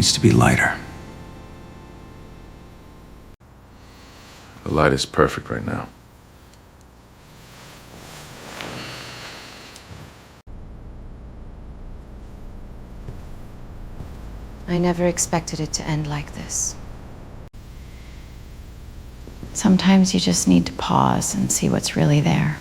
needs to be lighter. The light is perfect right now. I never expected it to end like this. Sometimes you just need to pause and see what's really there.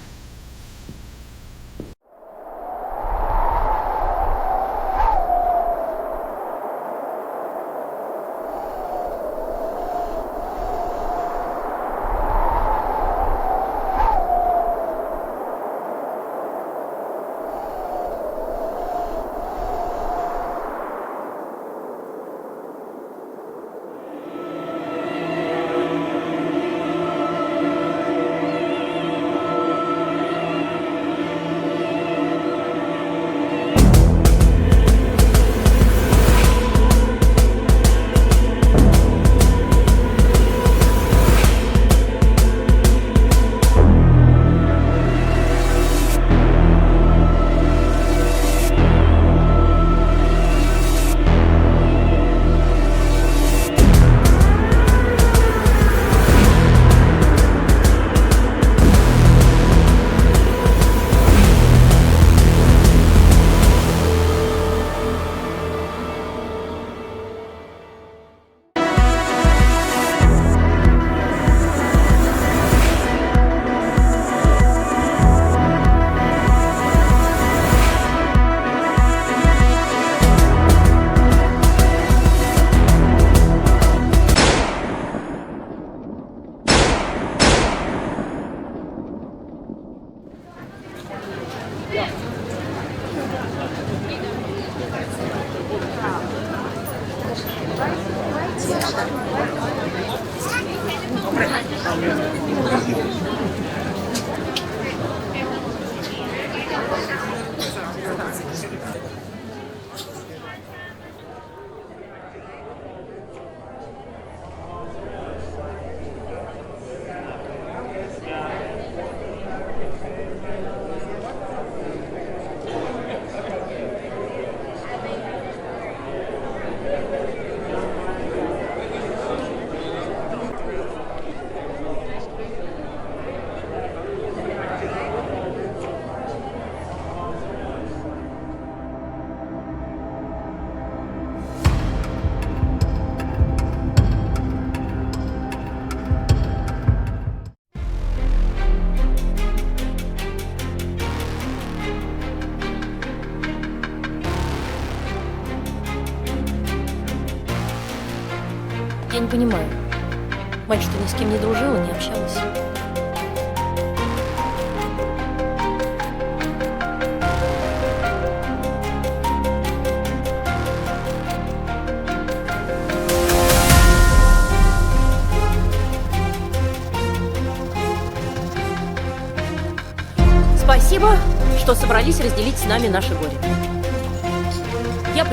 Я не понимаю. Мать что, ни с кем не дружила, не общалась? Спасибо, что собрались разделить с нами наше горе. Я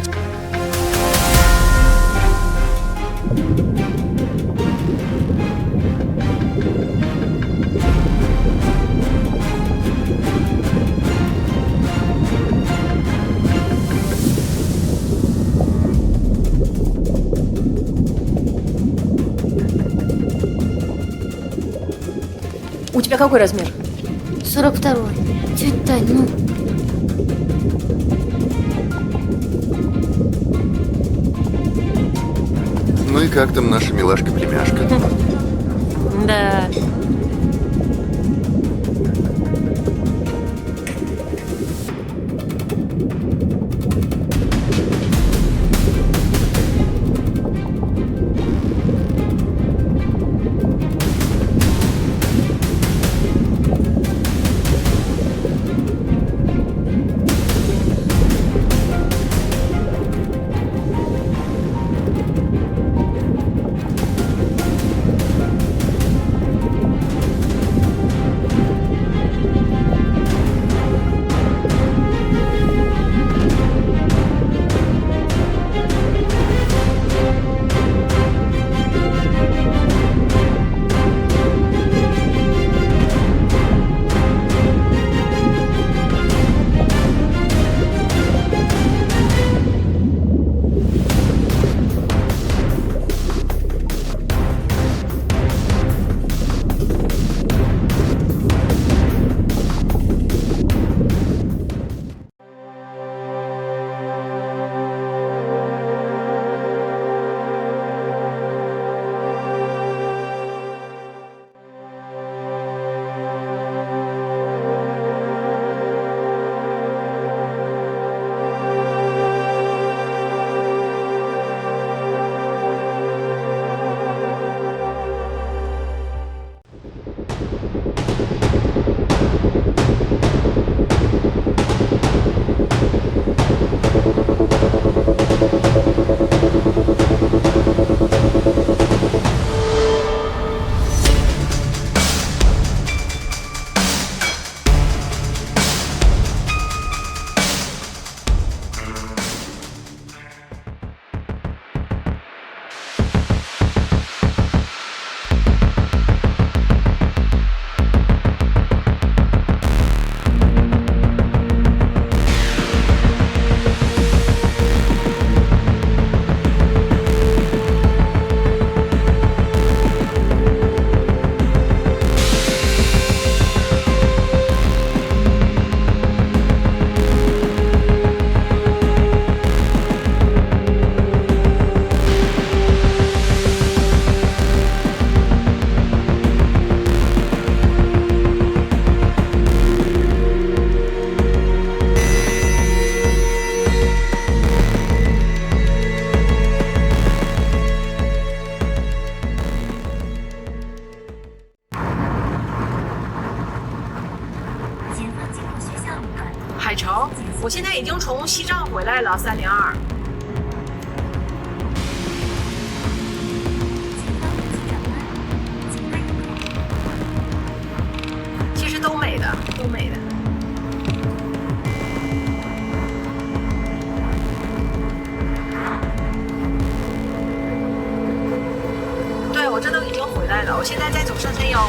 У тебя какой размер? 42-й. Тетя Тань, ну... Ну и как там наша милашка-племяшка? Да. 城，我现在已经从西藏回来了，302。其实都美的，都美的。对，我这都已经回来了，我现在在走深山腰，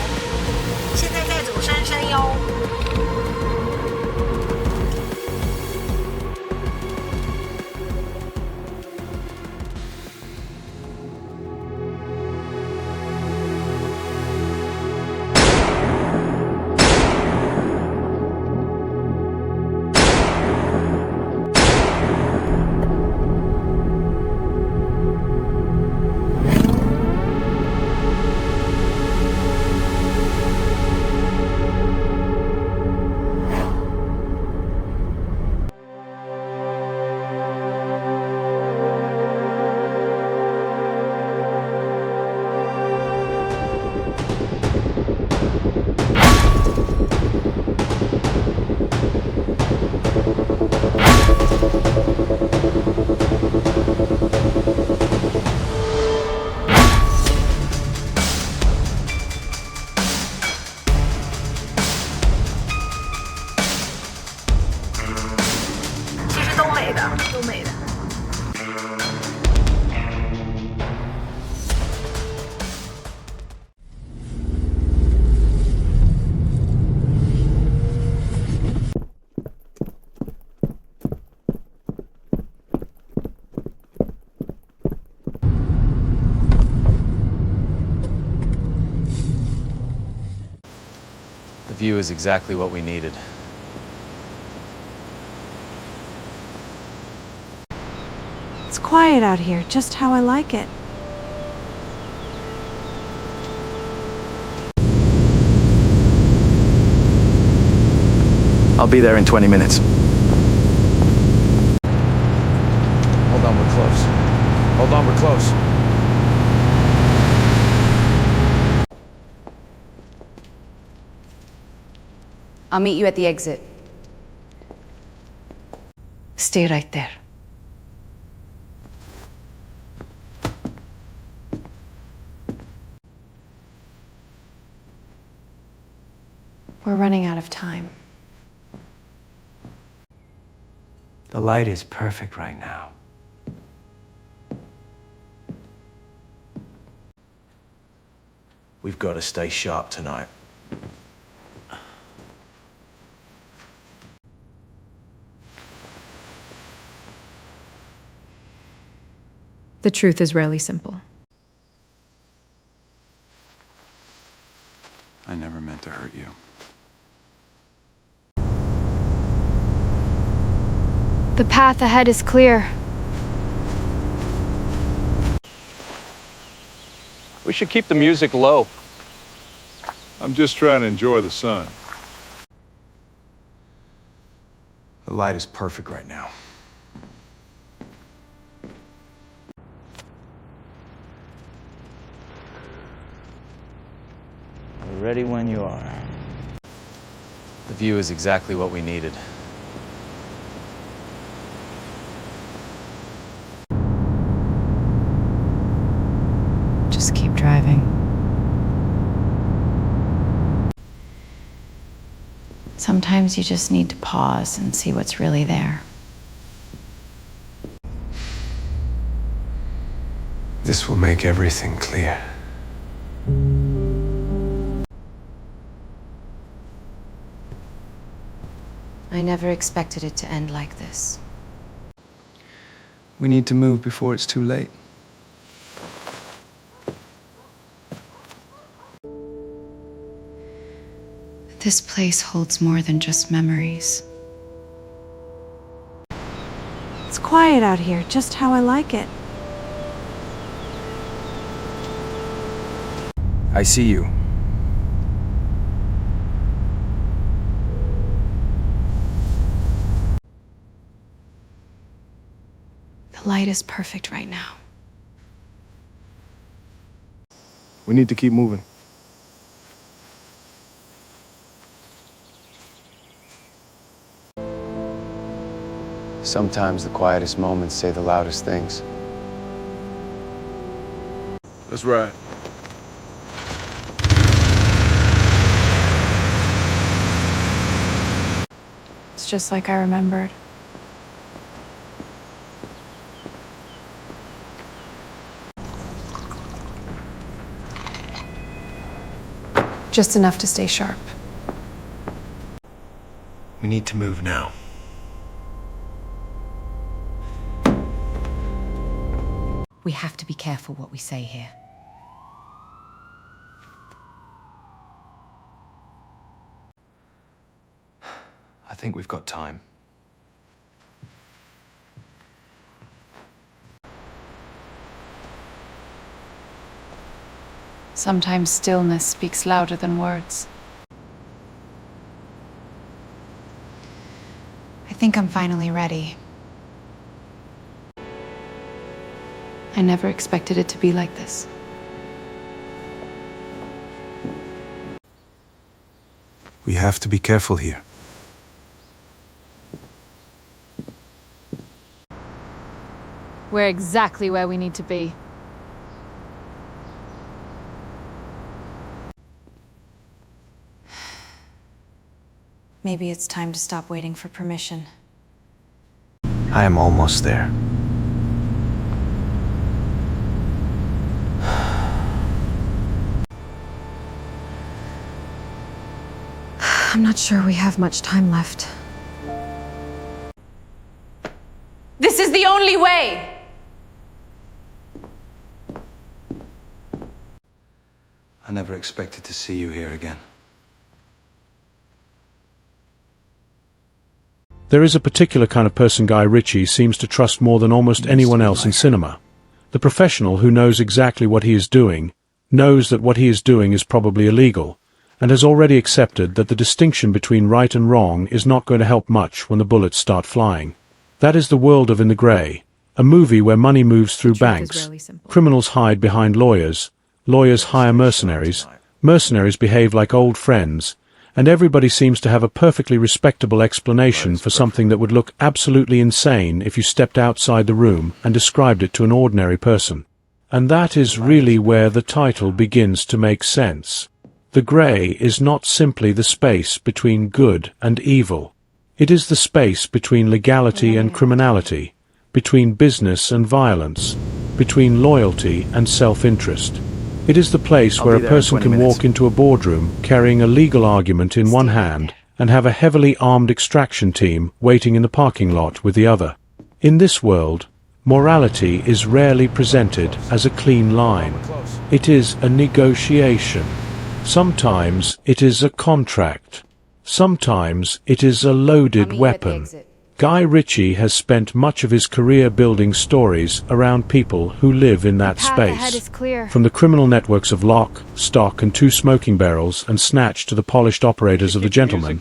现在在走深山腰。其实都美的，都美的。The view is exactly what we needed. It's quiet out here, just how I like it. I'll be there in 20 minutes. Hold on, we're close. Hold on, we're close. I'll meet you at the exit. Stay right there. We're running out of time. The light is perfect right now. We've got to stay sharp tonight. The truth is rarely simple. I never meant to hurt you. The path ahead is clear. We should keep the music low. I'm just trying to enjoy the sun. The light is perfect right now. We're ready when you are. The view is exactly what we needed. Just keep driving. Sometimes you just need to pause and see what's really there. This will make everything clear. I never expected it to end like this. We need to move before it's too late. This place holds more than just memories. It's quiet out here, just how I like it. I see you. The light is perfect right now. We need to keep moving. Sometimes the quietest moments say the loudest things. That's right. It's just like I remembered. Just enough to stay sharp. We need to move now. We have to be careful what we say here. I think we've got time. Sometimes stillness speaks louder than words. I think I'm finally ready. I never expected it to be like this. We have to be careful here. We're exactly where we need to be. Maybe it's time to stop waiting for permission. I am almost there. I'm not sure we have much time left. This is the only way! I never expected to see you here again. There is a particular kind of person Guy Ritchie seems to trust more than almost anyone else in cinema. The professional who knows exactly what he is doing, knows that what he is doing is probably illegal, and has already accepted that the distinction between right and wrong is not going to help much when the bullets start flying. That is the world of In the Grey, a movie where money moves through banks, criminals hide behind lawyers, lawyers hire mercenaries, mercenaries behave like old friends, and everybody seems to have a perfectly respectable explanation for something that would look absolutely insane if you stepped outside the room and described it to an ordinary person. And that is really where the title begins to make sense. The grey is not simply the space between good and evil. It is the space between legality and criminality, between business and violence, between loyalty and self-interest. It is the place where a person can walk into a boardroom carrying a legal argument in one hand and have a heavily armed extraction team waiting in the parking lot with the other. In this world, morality is rarely presented as a clean line. It is a negotiation. Sometimes it is a contract. Sometimes it is a loaded weapon. Guy Ritchie has spent much of his career building stories around people who live in that space. From the criminal networks of Lock, Stock and Two Smoking Barrels and Snatch to the polished operators of The Gentleman,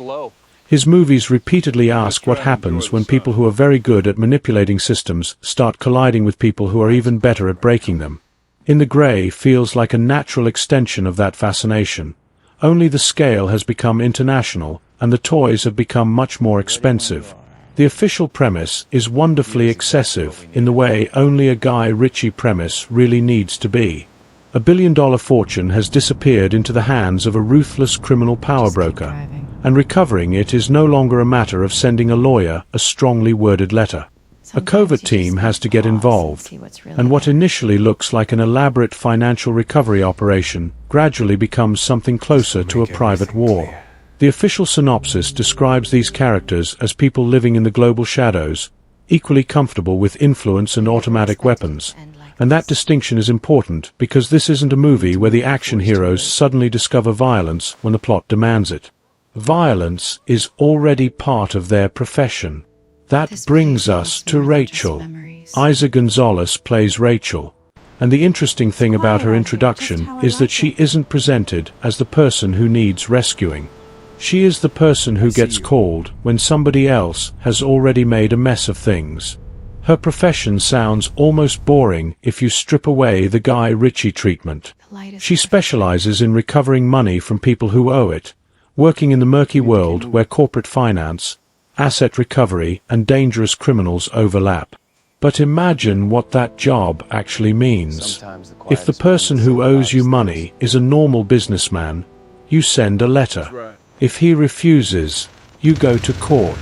his movies repeatedly ask what happens when people who are very good at manipulating systems start colliding with people who are even better at breaking them. In the Grey feels like a natural extension of that fascination. Only the scale has become international and the toys have become much more expensive. The official premise is wonderfully excessive in the way only a Guy Ritchie premise really needs to be. $1 billion fortune has disappeared into the hands of a ruthless criminal power broker, and recovering it is no longer a matter of sending a lawyer a strongly worded letter. A covert team has to get involved, and what initially looks like an elaborate financial recovery operation gradually becomes something closer to a private war. The official synopsis describes these characters as people living in the global shadows, equally comfortable with influence and automatic weapons. And that distinction is important because this isn't a movie where the action heroes suddenly discover violence when the plot demands it. Violence is already part of their profession. That brings us to Rachel. Eiza Gonzalez plays Rachel. And the interesting thing about her introduction is that she isn't presented as the person who needs rescuing. She is the person who gets called when somebody else has already made a mess of things. Her profession sounds almost boring if you strip away the Guy Ritchie treatment. She specializes in recovering money from people who owe it, working in the murky world where corporate finance, asset recovery, and dangerous criminals overlap. But imagine what that job actually means. If the person who owes you money is a normal businessman, you send a letter. If he refuses, you go to court.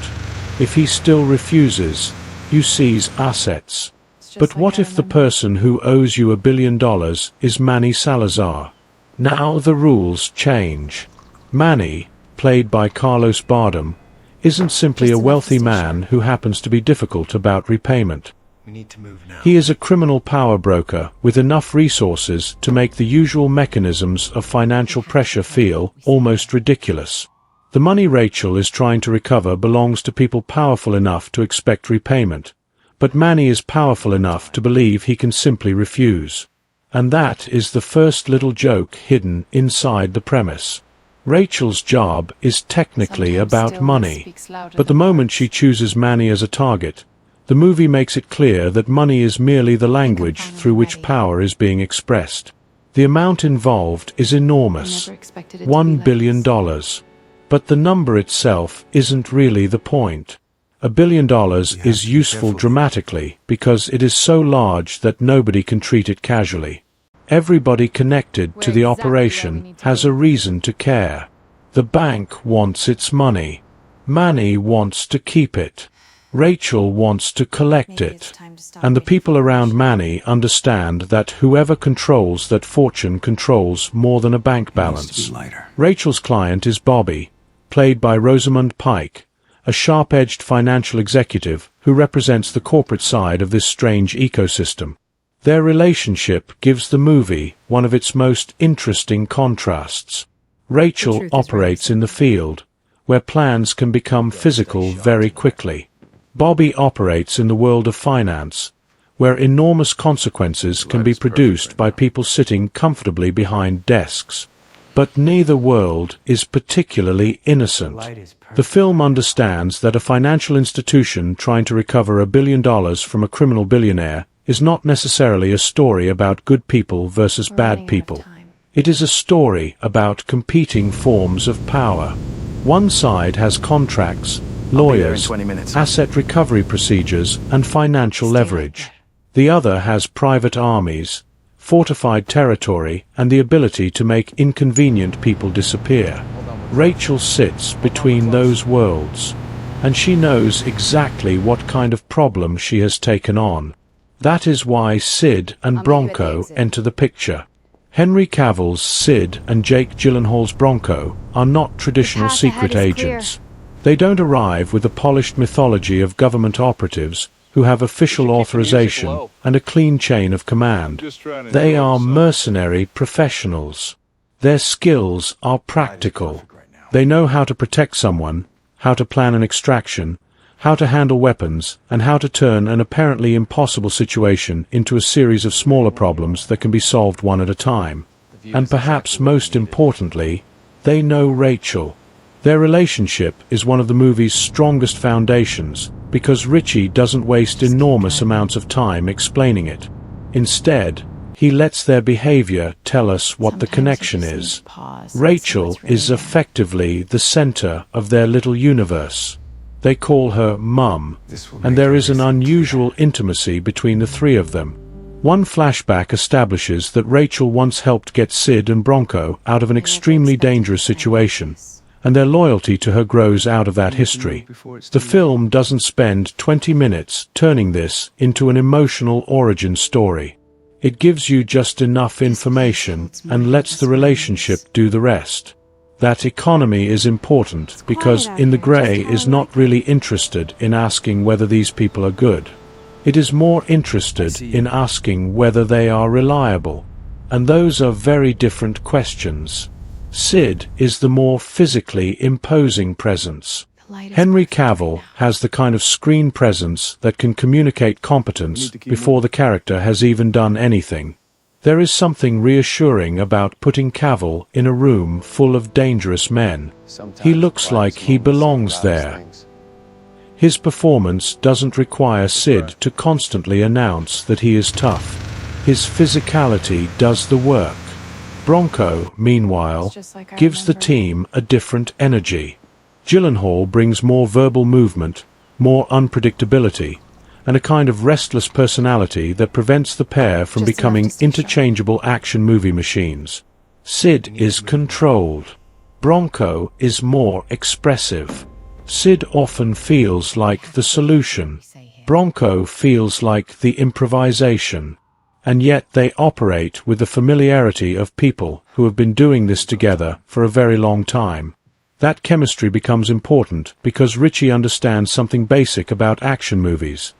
If he still refuses, you seize assets. But what if the person who owes you $1 billion is Manny Salazar? Now the rules change. Manny, played by Carlos Bardem, isn't simply a wealthy man who happens to be difficult about repayment. We need to move now. He is a criminal power broker with enough resources to make the usual mechanisms of financial pressure feel almost ridiculous. The money Rachel is trying to recover belongs to people powerful enough to expect repayment, but Manny is powerful enough to believe he can simply refuse. And that is the first little joke hidden inside the premise. Rachel's job is technically about money, but the moment she chooses Manny as a target, the movie makes it clear that money is merely the language through which power is being expressed. The amount involved is enormous, $1 billion. But the number itself isn't really the point. $1 billion is useful dramatically because it is so large that nobody can treat it casually. Everybody connected to the operation has a reason to care. The bank wants its money. Manny wants to keep it. Rachel wants to collect it. And the people around Manny understand that whoever controls that fortune controls more than a bank balance. Rachel's client is Bobby, played by Rosamund Pike, a sharp-edged financial executive who represents the corporate side of this strange ecosystem. Their relationship gives the movie one of its most interesting contrasts. Rachel operates in the field, where plans can become physical very quickly. Bobby operates in the world of finance, where enormous consequences can be produced by people sitting comfortably behind desks. But neither world is particularly innocent. The film understands that a financial institution trying to recover $1 billion from a criminal billionaire is not necessarily a story about good people versus bad people. It is a story about competing forms of power. One side has contracts, lawyers, asset recovery procedures, and financial leverage. The other has private armies, fortified territory, and the ability to make inconvenient people disappear. Rachel sits between those worlds, and she knows exactly what kind of problem she has taken on. That is why Sid and Bronco enter the picture. Henry Cavill's Sid and Jake Gyllenhaal's Bronco are not traditional secret agents. They don't arrive with the polished mythology of government operatives who have official authorization and a clean chain of command. They are mercenary professionals. Their skills are practical. They know how to protect someone, how to plan an extraction, how to handle weapons, and how to turn an apparently impossible situation into a series of smaller problems that can be solved one at a time. And perhaps most importantly, they know Rachel. Their relationship is one of the movie's strongest foundations, because Ritchie doesn't waste enormous amounts of time explaining it. Instead, he lets their behavior tell us what the connection is. Rachel is effectively the center of their little universe. They call her Mum, and there is an unusual intimacy between the three of them. One flashback establishes that Rachel once helped get Sid and Bronco out of an extremely dangerous situation, and their loyalty to her grows out of that history. The film doesn't spend 20 minutes turning this into an emotional origin story. It gives you just enough information and lets the relationship do the rest. That economy is important because In the Grey is not really interested in asking whether these people are good. It is more interested in asking whether they are reliable. And those are very different questions. Sid is the more physically imposing presence. Henry Cavill has the kind of screen presence that can communicate competence before the character has even done anything. There is something reassuring about putting Cavill in a room full of dangerous men. He looks like he belongs there. His performance doesn't require Sid to constantly announce that he is tough. His physicality does the work. Bronco, meanwhile, gives the team a different energy. Gyllenhaal brings more verbal movement, more unpredictability, and a kind of restless personality that prevents the pair from becoming interchangeable action movie machines. Sid is controlled. Bronco is more expressive. Sid often feels like the solution. Bronco feels like the improvisation. And yet they operate with the familiarity of people who have been doing this together for a very long time. That chemistry becomes important because Ritchie understands something basic about action movies.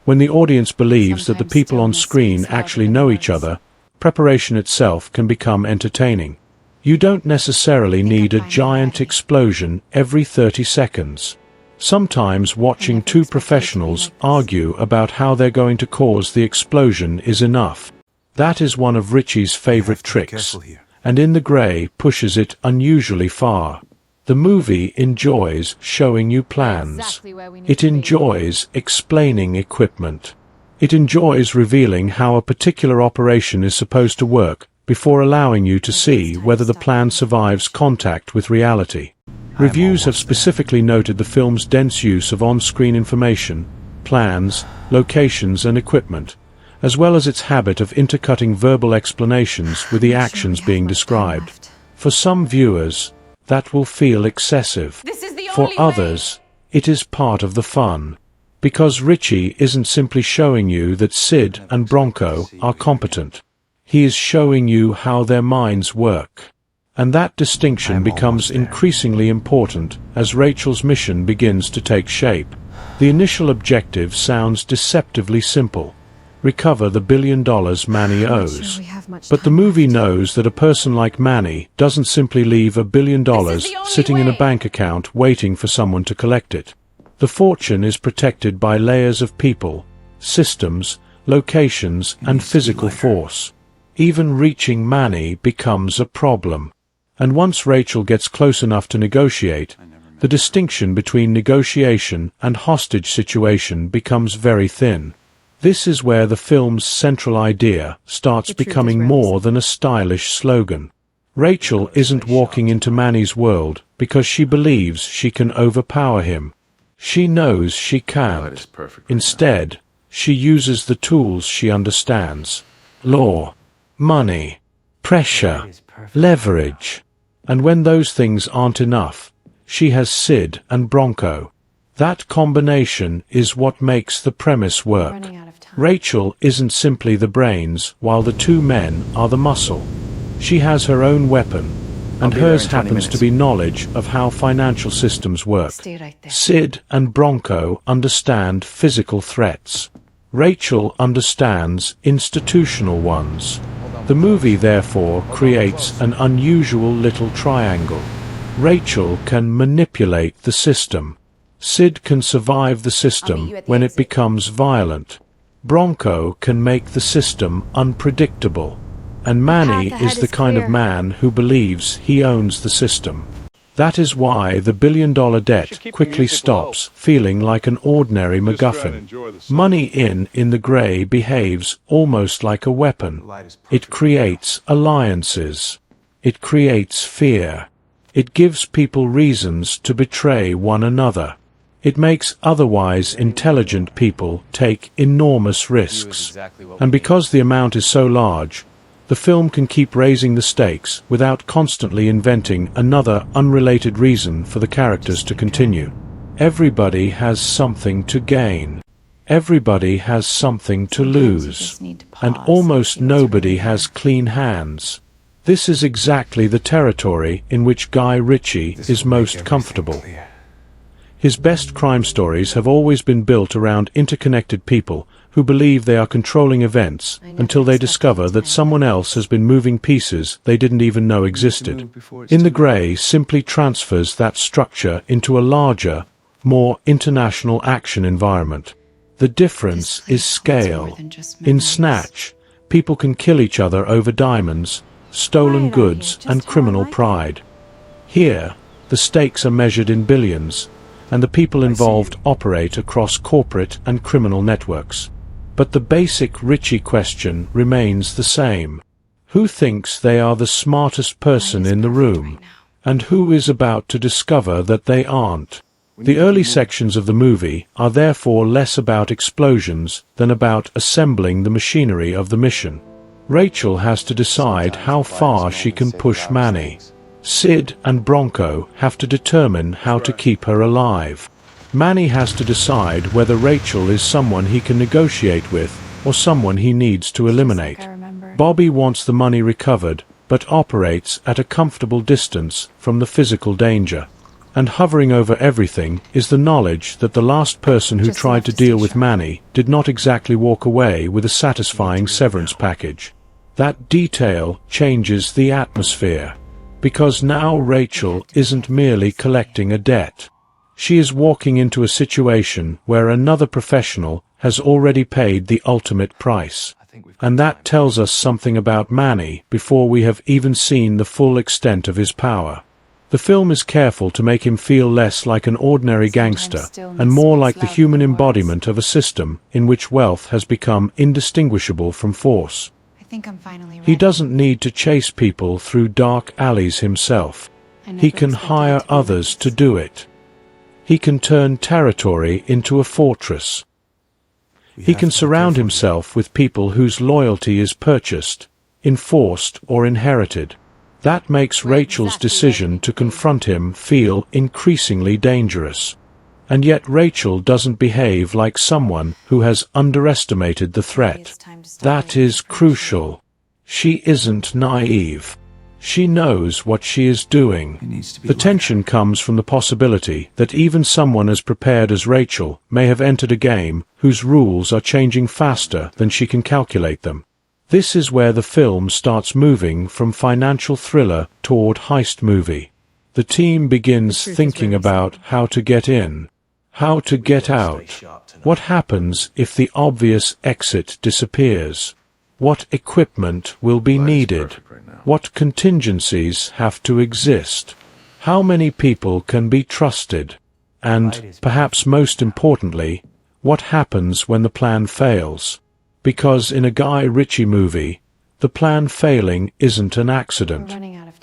When the audience believes that the people on screen actually know each other, preparation itself can become entertaining. You don't necessarily need a giant explosion every 30 seconds. Sometimes watching two professionals argue about how they're going to cause the explosion is enough. That is one of Ritchie's favorite tricks, and In the Grey pushes it unusually far. The movie enjoys showing you plans. It enjoys explaining equipment. It enjoys revealing how a particular operation is supposed to work before allowing you to see whether the plan survives contact with reality. Reviews have specifically noted the film's dense use of on-screen information, plans, locations and equipment, as well as its habit of intercutting verbal explanations with the actions being described. For some viewers, that will feel excessive. For others, it is part of the fun. Because Ritchie isn't simply showing you that Sid and Bronco are competent. He is showing you how their minds work. And that distinction becomes increasingly important as Rachel's mission begins to take shape. The initial objective sounds deceptively simple. Recover the $1 billion Manny owes. But the movie knows that a person like Manny doesn't simply leave $1 billion sitting in a bank account waiting for someone to collect it. The fortune is protected by layers of people, systems, locations, and physical force. Even reaching Manny becomes a problem. And once Rachel gets close enough to negotiate, the distinction between negotiation and hostage situation becomes very thin. This is where the film's central idea starts becoming more than a stylish slogan. Rachel isn't walking into Manny's world because she believes she can overpower him. She knows she can't. Instead, she uses the tools she understands. Law, money, pressure, leverage. And when those things aren't enough, she has Sid and Bronco. That combination is what makes the premise work. Rachel isn't simply the brains, while the two men are the muscle. She has her own weapon, and hers happens to be knowledge of how financial systems work. Sid and Bronco understand physical threats. Rachel understands institutional ones. The movie, therefore, creates an unusual little triangle. Rachel can manipulate the system. Sid can survive the system when it becomes violent. Bronco can make the system unpredictable. And Manny is the kind of man who believes he owns the system. That is why the $1 billion debt quickly stops feeling like an ordinary MacGuffin. Money in the Grey behaves almost like a weapon. It creates alliances. It creates fear. It gives people reasons to betray one another. It makes otherwise intelligent people take enormous risks. And because the amount is so large, the film can keep raising the stakes without constantly inventing another unrelated reason for the characters to continue. Everybody has something to gain. Everybody has something to lose. And almost nobody has clean hands. This is exactly the territory in which Guy Ritchie is most comfortable. His best crime stories have always been built around interconnected people who believe they are controlling events until they discover that someone else has been moving pieces they didn't even know existed. In the Grey simply transfers that structure into a larger, more international action environment. The difference is scale. In Snatch, people can kill each other over diamonds, stolen goods, and criminal pride. Here, the stakes are measured in billions, and the people involved operate across corporate and criminal networks. But the basic Ritchie question remains the same. Who thinks they are the smartest person in the room? and who is about to discover that they aren't. The early sections of the movie are therefore less about explosions than about assembling the machinery of the mission. Rachel has to decide how far she can push Manny. Sid and Bronco have to determine how to keep her alive. Manny has to decide whether Rachel is someone he can negotiate with or someone he needs to eliminate. Bobby wants the money recovered, but operates at a comfortable distance from the physical danger. And hovering over everything is the knowledge that the last person who tried to deal with Manny did not exactly walk away with a satisfying severance package. That detail changes the atmosphere, because now Rachel isn't merely collecting a debt. She is walking into a situation where another professional has already paid the ultimate price. And that tells us something about Manny before we have even seen the full extent of his power. The film is careful to make him feel less like an ordinary gangster and more like the human embodiment of a system in which wealth has become indistinguishable from force. He doesn't need to chase people through dark alleys himself. He can hire others to do it. He can turn territory into a fortress. He can surround himself with people whose loyalty is purchased, enforced, or inherited. That makes Rachel's decision to confront him feel increasingly dangerous. And yet Rachel doesn't behave like someone who has underestimated the threat. That is crucial. She isn't naive. She knows what she is doing. The tension comes from the possibility that even someone as prepared as Rachel may have entered a game whose rules are changing faster than she can calculate them. This is where the film starts moving from financial thriller toward heist movie. The team begins thinking about how to get in, how to get out, what happens if the obvious exit disappears, what equipment will be needed, what contingencies have to exist, how many people can be trusted, and, perhaps most importantly, what happens when the plan fails. Because in a Guy Ritchie movie, the plan failing isn't an accident.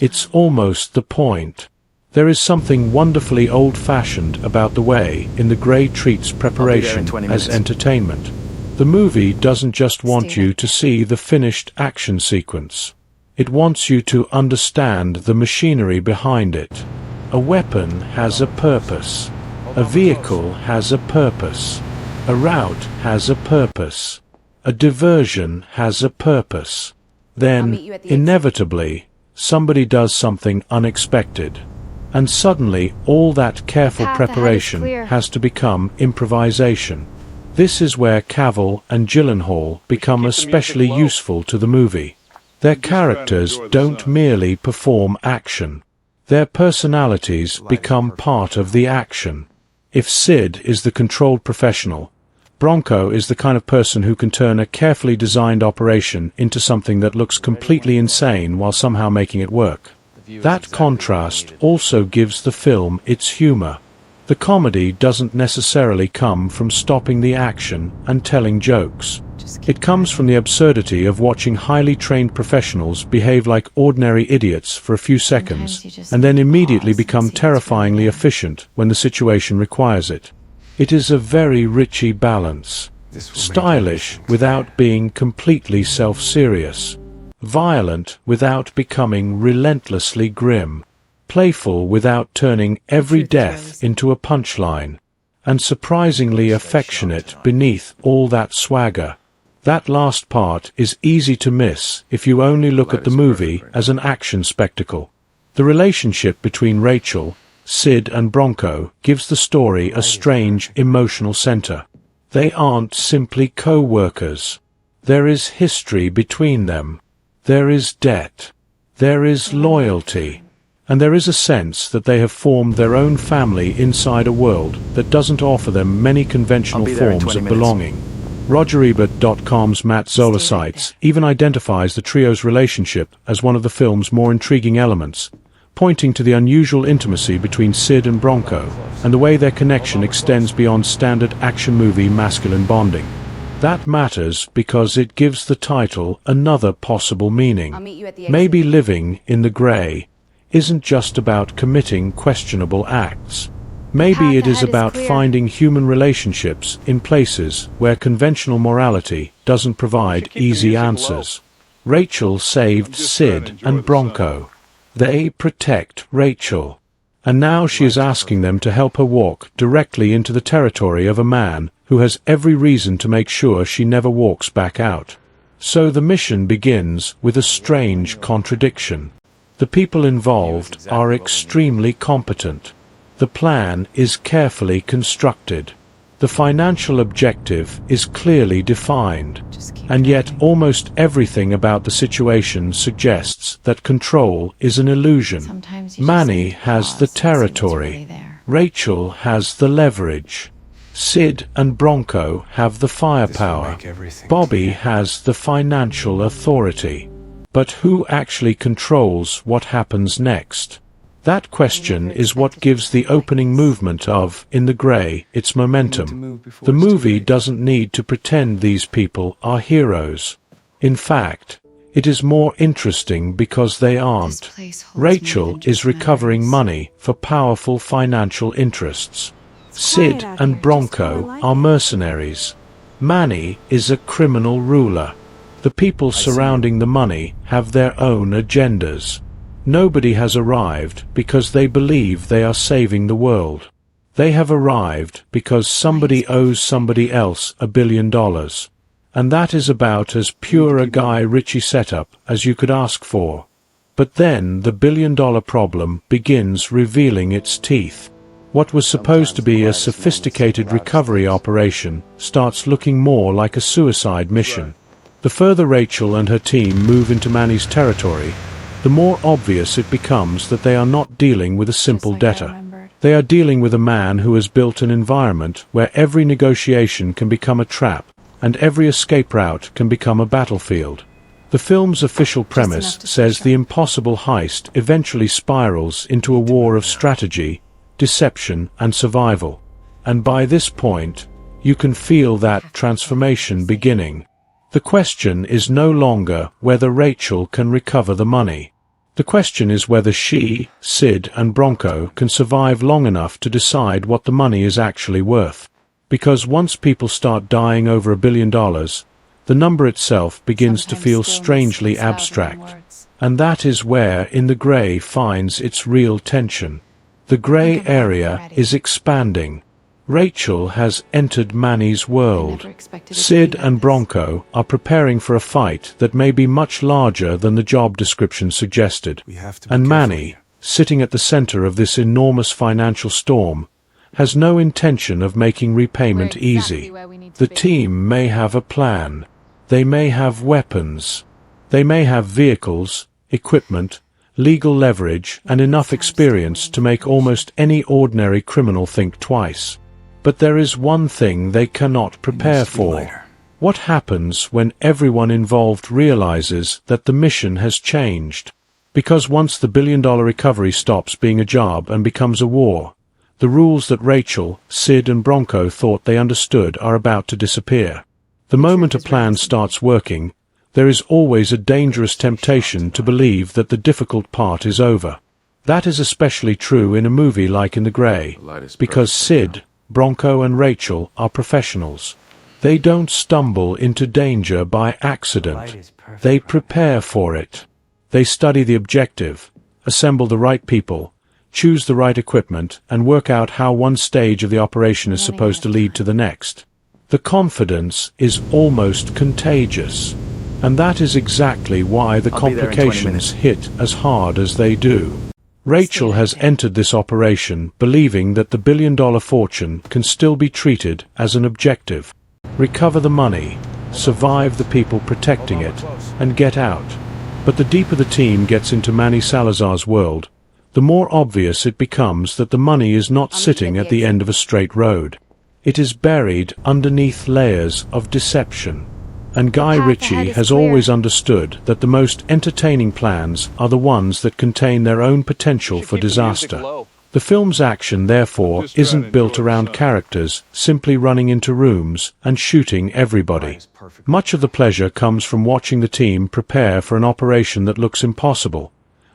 It's almost the point. There is something wonderfully old-fashioned about the way In the Grey treats preparation as entertainment. The movie doesn't just want you to see the finished action sequence. It wants you to understand the machinery behind it. A weapon has a purpose. A vehicle has a purpose. A route has a purpose. A diversion has a purpose. Then, inevitably, somebody does something unexpected. And suddenly, all that careful preparation has to become improvisation. This is where Cavill and Gyllenhaal become especially useful to the movie. Their characters don't merely perform action. Their personalities become part of the action. If Sid is the controlled professional, Bronco is the kind of person who can turn a carefully designed operation into something that looks completely insane while somehow making it work. That contrast also gives the film its humor. The comedy doesn't necessarily come from stopping the action and telling jokes. It comes from the absurdity of watching highly trained professionals behave like ordinary idiots for a few seconds, and then immediately become terrifyingly efficient when the situation requires it. It is a very Ritchie balance. Stylish without being completely self-serious. Violent without becoming relentlessly grim. Playful without turning every death into a punchline. And surprisingly affectionate beneath all that swagger. That last part is easy to miss if you only look at the movie as an action spectacle. The relationship between Rachel, Sid and Bronco gives the story a strange emotional center. They aren't simply co-workers. There is history between them. There is debt. There is loyalty. And there is a sense that they have formed their own family inside a world that doesn't offer them many conventional forms of belonging. RogerEbert.com's Matt Zola cites even identifies the trio's relationship as one of the film's more intriguing elements, pointing to the unusual intimacy between Sid and Bronco, and the way their connection extends beyond standard action movie masculine bonding. That matters because it gives the title another possible meaning. Maybe living in the grey isn't just about committing questionable acts. Maybe it is about finding human relationships in places where conventional morality doesn't provide easy answers. Rachel saved Sid and Bronco. They protect Rachel. And now she is asking them to help her walk directly into the territory of a man who has every reason to make sure she never walks back out. So the mission begins with a strange contradiction. The people involved are extremely competent. The plan is carefully constructed. The financial objective is clearly defined. And yet almost everything about the situation suggests that control is an illusion. Manny has the territory. Rachel has the leverage. Sid and Bronco have the firepower. Bobby has the financial authority. But who actually controls what happens next? That question is what gives the opening movement of In the Grey its momentum. The movie doesn't need to pretend these people are heroes. In fact, it is more interesting because they aren't. Rachel is recovering money for powerful financial interests. Sid and Bronco are mercenaries. Manny is a criminal ruler. The people surrounding the money have their own agendas. Nobody has arrived because they believe they are saving the world. They have arrived because somebody owes somebody else $1 billion. And that is about as pure a Guy Ritchie setup as you could ask for. But then the $1 billion problem begins revealing its teeth. What was supposed to be a sophisticated recovery operation starts looking more like a suicide mission. The further Rachel and her team move into Manny's territory, the more obvious it becomes that they are not dealing with a simple debtor. They are dealing with a man who has built an environment where every negotiation can become a trap, and every escape route can become a battlefield. The film's official premise says the impossible heist eventually spirals into a war of strategy, deception, and survival. And by this point, you can feel that transformation beginning. The question is no longer whether Rachel can recover the money. The question is whether she, Sid, and Bronco can survive long enough to decide what the money is actually worth. Because once people start dying over $1 billion, the number itself begins to feel strangely abstract. And that is where In the Grey finds its real tension. The grey area is expanding. Rachel has entered Manny's world. Sid and Bronco are preparing for a fight that may be much larger than the job description suggested. And Manny, sitting at the center of this enormous financial storm, has no intention of making repayment easy. The team may have a plan. They may have weapons. They may have vehicles, equipment, legal leverage, and enough experience to make almost any ordinary criminal think twice. But there is one thing they cannot prepare for. What happens when everyone involved realizes that the mission has changed? Because once the $1 billion recovery stops being a job and becomes a war, the rules that Rachel, Sid, and Bronco thought they understood are about to disappear. The moment a plan starts working, there is always a dangerous temptation to believe that the difficult part is over. That is especially true in a movie like In the Grey, because Sid, Bronco, and Rachel are professionals. They don't stumble into danger by accident. They prepare for it. They study the objective, assemble the right people, choose the right equipment, and work out how one stage of the operation is supposed to lead to the next. The confidence is almost contagious. And that is exactly why the complications hit as hard as they do. Rachel has entered this operation believing that the $1 billion fortune can still be treated as an objective. Recover the money, survive the people protecting it, and get out. But the deeper the team gets into Manny Salazar's world, the more obvious it becomes that the money is not sitting at the end of a straight road. It is buried underneath layers of deception. And Guy Ritchie has always understood that the most entertaining plans are the ones that contain their own potential for disaster. The film's action, therefore, isn't built around characters simply running into rooms and shooting everybody. Much of the pleasure comes from watching the team prepare for an operation that looks impossible,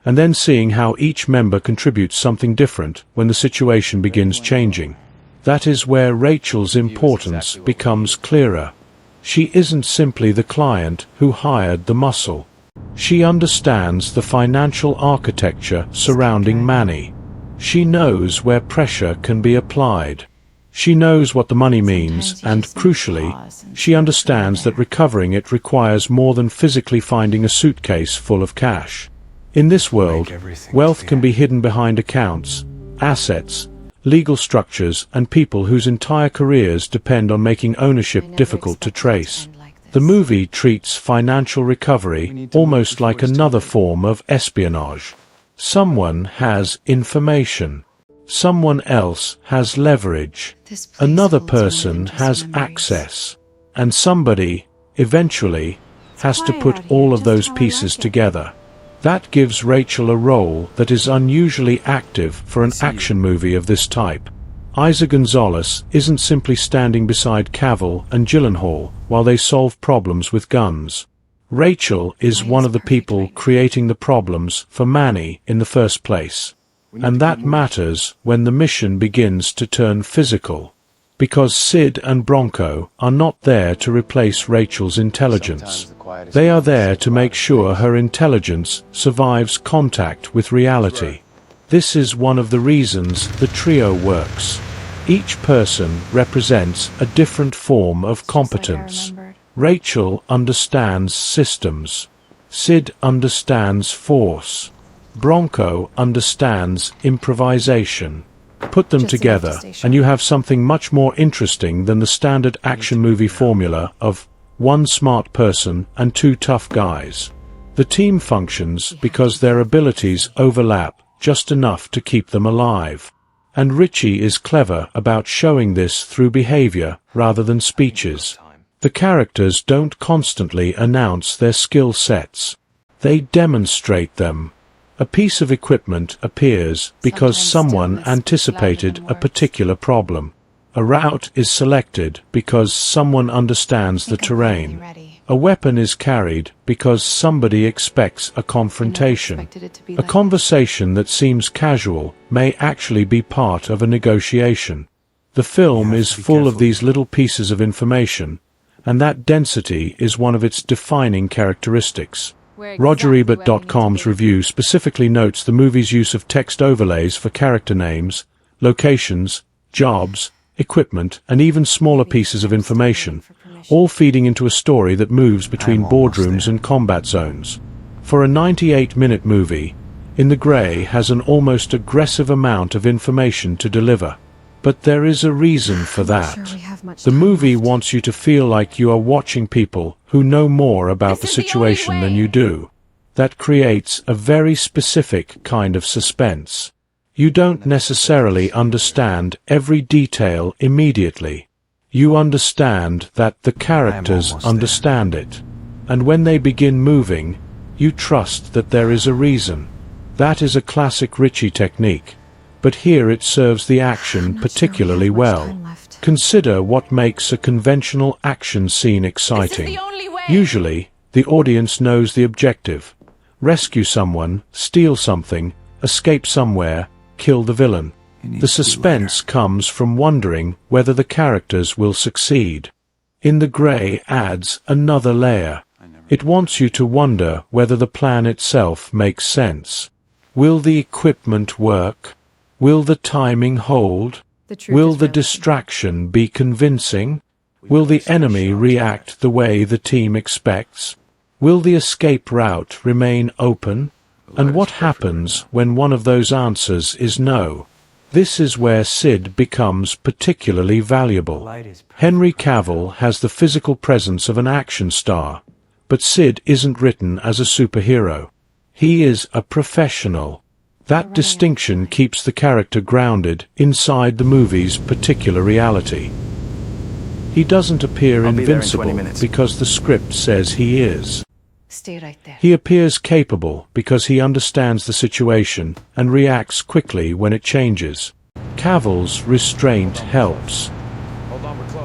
and then seeing how each member contributes something different when the situation begins changing. That is where Rachel's importance becomes clearer. She isn't simply the client who hired the muscle. She understands the financial architecture surrounding Manny. She knows where pressure can be applied. She knows what the money means, and crucially, she understands that recovering it requires more than physically finding a suitcase full of cash. In this world, wealth can be hidden behind accounts, assets, legal structures, and people whose entire careers depend on making ownership difficult to trace. The movie treats financial recovery almost like another form of espionage. Someone has information. Someone else has leverage. Another person has access. And somebody, eventually, has to put all of those pieces together. That gives Rachel a role that is unusually active for an action movie of this type. Eiza Gonzalez isn't simply standing beside Cavill and Gyllenhaal while they solve problems with guns. Rachel is one of the people creating the problems for Manny in the first place. And that matters when the mission begins to turn physical. Because Sid and Bronco are not there to replace Rachel's intelligence. They are there to make sure her intelligence survives contact with reality. This is one of the reasons the trio works. Each person represents a different form of competence. Rachel understands systems. Sid understands force. Bronco understands improvisation. Put them together, and you have something much more interesting than the standard action movie formula of one smart person and two tough guys. The team functions because their abilities overlap just enough to keep them alive. And Ritchie is clever about showing this through behavior rather than speeches. The characters don't constantly announce their skill sets. They demonstrate them. A piece of equipment appears because someone anticipated a particular problem. A route is selected because someone understands the terrain. A weapon is carried because somebody expects a confrontation. A conversation that seems casual may actually be part of a negotiation. The film is full of these little pieces of information, and that density is one of its defining characteristics. RogerEbert.com's review specifically notes the movie's use of text overlays for character names, locations, jobs, equipment, and even smaller pieces of information, all feeding into a story that moves between boardrooms and combat zones. For a 98-minute movie, In the Grey has an almost aggressive amount of information to deliver. But there is a reason for that. The movie wants you to feel like you are watching people who know more about the situation than you do. That creates a very specific kind of suspense. You don't necessarily understand every detail immediately. You understand that the characters understand it. And when they begin moving, you trust that there is a reason. That is a classic Ritchie technique. But here it serves the action particularly well. Consider what makes a conventional action scene exciting. Usually, the audience knows the objective. Rescue someone, steal something, escape somewhere, kill the villain. The suspense comes from wondering whether the characters will succeed. In the Grey adds another layer. It wants you to wonder whether the plan itself makes sense. Will the equipment work? Will the timing hold? Will the distraction be convincing? Will the enemy react the way the team expects? Will the escape route remain open? And what happens when one of those answers is no? This is where Sid becomes particularly valuable. Henry Cavill has the physical presence of an action star, but Sid isn't written as a superhero. He is a professional. That distinction keeps the character grounded inside the movie's particular reality. He doesn't appear invincible because the script says he is. Stay right there. He appears capable because he understands the situation and reacts quickly when it changes. Cavill's restraint helps.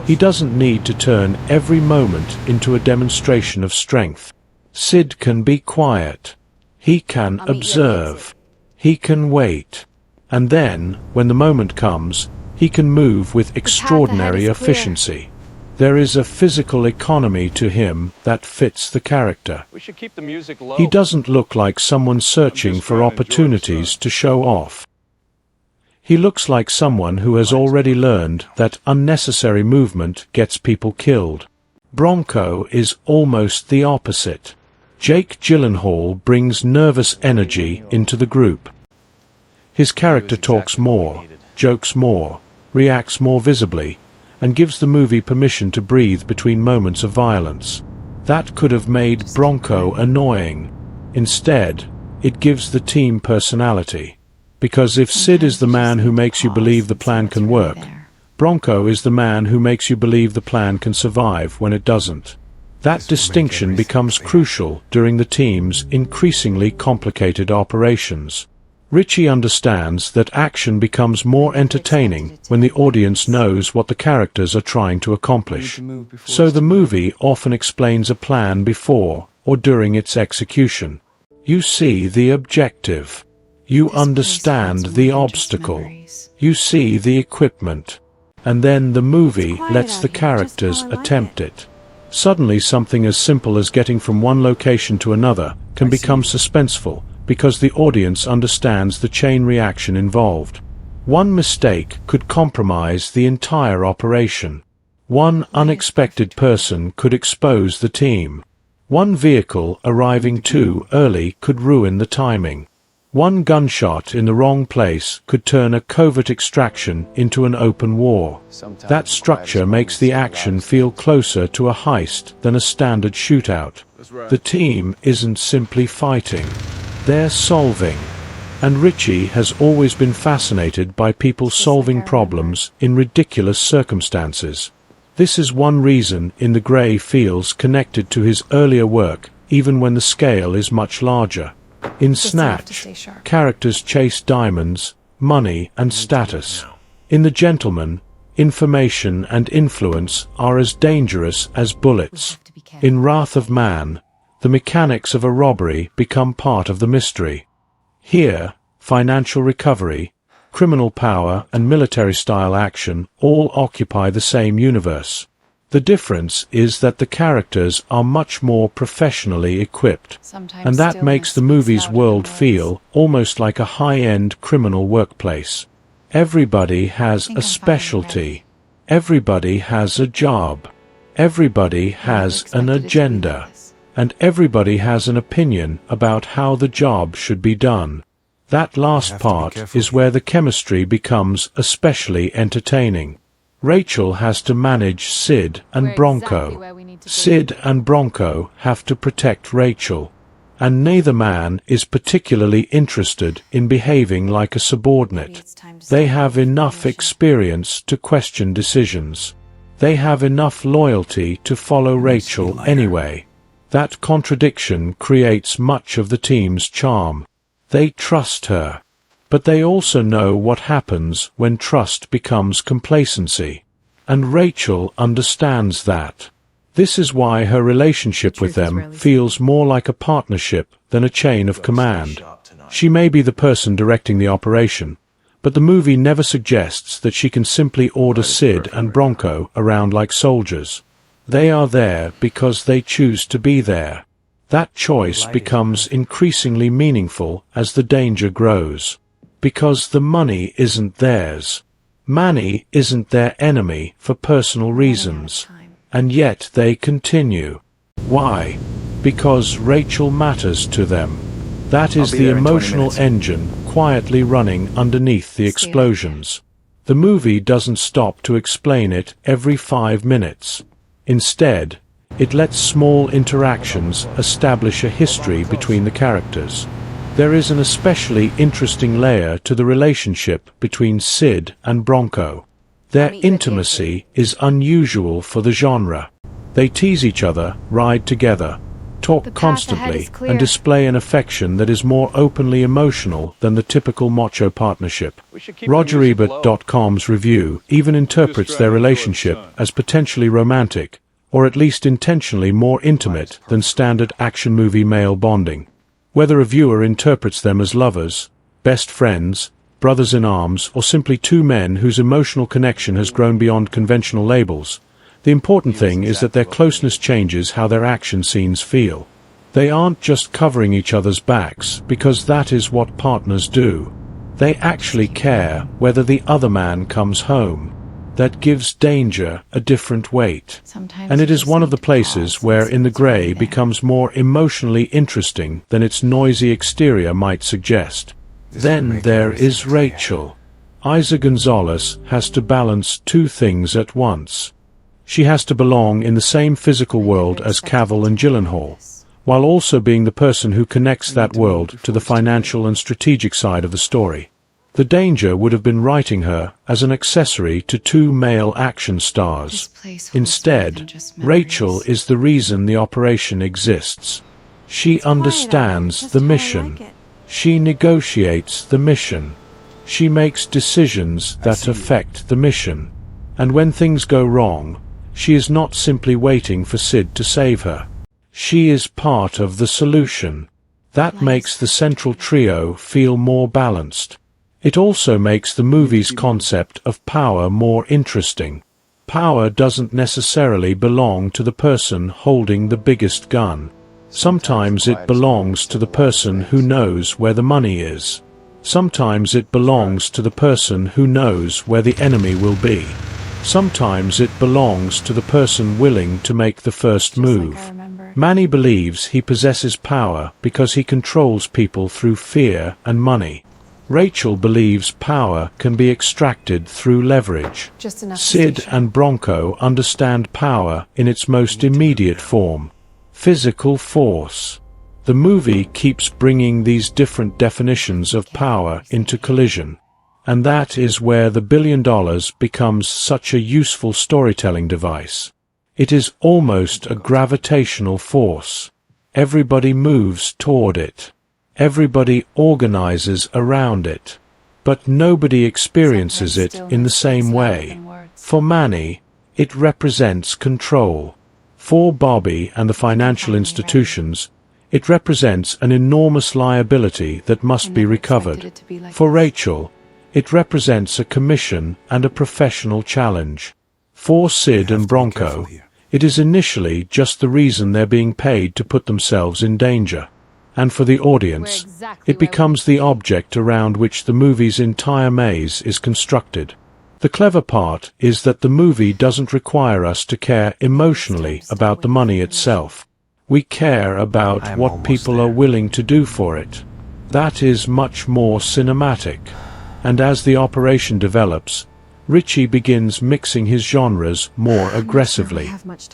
He doesn't need to turn every moment into a demonstration of strength. Sid can be quiet. He can observe. He can wait. And then, when the moment comes, he can move with extraordinary efficiency. There is a physical economy to him that fits the character. We should keep the music low. He doesn't look like someone searching for opportunities to show off. He looks like someone who has already learned that unnecessary movement gets people killed. Bronco is almost the opposite. Jake Gyllenhaal brings nervous energy into the group. His character talks more, jokes more, reacts more visibly, and gives the movie permission to breathe between moments of violence. That could have made Bronco annoying. Instead, it gives the team personality. Because if Sid is the man who makes you believe the plan can work, Bronco is the man who makes you believe the plan can survive when it doesn't. That distinction becomes crucial during the team's increasingly complicated operations. Ritchie understands that action becomes more entertaining when the audience knows what the characters are trying to accomplish. So the movie often explains a plan before or during its execution. You see the objective. You understand the obstacle. You see the equipment. And then the movie lets the characters attempt it. Suddenly something as simple as getting from one location to another can become suspenseful, because the audience understands the chain reaction involved. One mistake could compromise the entire operation. One unexpected person could expose the team. One vehicle arriving too early could ruin the timing. One gunshot in the wrong place could turn a covert extraction into an open war. That structure makes the action feel closer to a heist than a standard shootout. The team isn't simply fighting. They're solving. And Ritchie has always been fascinated by people solving problems in ridiculous circumstances. This is one reason In the Grey feels connected to his earlier work, even when the scale is much larger. In Snatch, characters chase diamonds, money, and status. In The Gentleman, information and influence are as dangerous as bullets. In Wrath of Man, the mechanics of a robbery become part of the mystery. Here, financial recovery, criminal power, and military-style action all occupy the same universe. The difference is that the characters are much more professionally equipped, and that makes the movie's world feel almost like a high-end criminal workplace. Everybody has a specialty. Everybody has a job. Everybody has an agenda. And everybody has an opinion about how the job should be done. That last part is where the chemistry becomes especially entertaining. Rachel has to manage Sid and Bronco. Sid and Bronco have to protect Rachel. And neither man is particularly interested in behaving like a subordinate. They have enough experience to question decisions. They have enough loyalty to follow Rachel anyway. That contradiction creates much of the team's charm. They trust her. But they also know what happens when trust becomes complacency. And Rachel understands that. This is why her relationship with them feels more like a partnership than a chain of command. She may be the person directing the operation, but the movie never suggests that she can simply order Sid and Bronco around like soldiers. They are there because they choose to be there. That choice becomes increasingly meaningful as the danger grows. Because the money isn't theirs. Manny isn't their enemy for personal reasons. And yet they continue. Why? Because Rachel matters to them. That is the emotional engine quietly running underneath the explosions. The movie doesn't stop to explain it every 5 minutes. Instead, it lets small interactions establish a history between the characters. There is an especially interesting layer to the relationship between Sid and Bronco. Their intimacy is unusual for the genre. They tease each other, ride together, talk constantly, and display an affection that is more openly emotional than the typical macho partnership. RogerEbert.com's review even interprets their relationship as potentially romantic, or at least intentionally more intimate than standard action movie male bonding. Whether a viewer interprets them as lovers, best friends, brothers in arms, or simply two men whose emotional connection has grown beyond conventional labels, the important thing is that their closeness changes how their action scenes feel. They aren't just covering each other's backs, because that is what partners do. They actually care whether the other man comes home. That gives danger a different weight. And it is one of the places where In the Grey becomes more emotionally interesting than its noisy exterior might suggest. Then there is Rachel. Eiza Gonzalez has to balance two things at once. She has to belong in the same physical world as Cavill and Gyllenhaal, while also being the person who connects that world to the financial and strategic side of the story. The danger would have been writing her as an accessory to two male action stars. Instead, Rachel is the reason the operation exists. She understands the mission. She negotiates the mission. She makes decisions that affect the mission. And when things go wrong, she is not simply waiting for Sid to save her. She is part of the solution. That makes the central trio feel more balanced. It also makes the movie's concept of power more interesting. Power doesn't necessarily belong to the person holding the biggest gun. Sometimes it belongs to the person who knows where the money is. Sometimes it belongs to the person who knows where the enemy will be. Sometimes it belongs to the person willing to make the first move. Manny believes he possesses power because he controls people through fear and money. Rachel believes power can be extracted through leverage. Sid and Bronco understand power in its most immediate form: physical force. The movie keeps bringing these different definitions of power into collision. And that is where the $1 billion becomes such a useful storytelling device. It is almost a gravitational force. Everybody moves toward it. Everybody organizes around it. But nobody experiences it in the same way. For Manny, it represents control. For Bobby and the financial institutions, it represents an enormous liability that must be recovered. For Rachel, it represents a commission and a professional challenge. For Sid and Bronco, it is initially just the reason they're being paid to put themselves in danger. And for the audience, it becomes the object around which the movie's entire maze is constructed. The clever part is that the movie doesn't require us to care emotionally about the money itself. We care about what people are willing to do for it. That is much more cinematic. And as the operation develops, Ritchie begins mixing his genres more aggressively.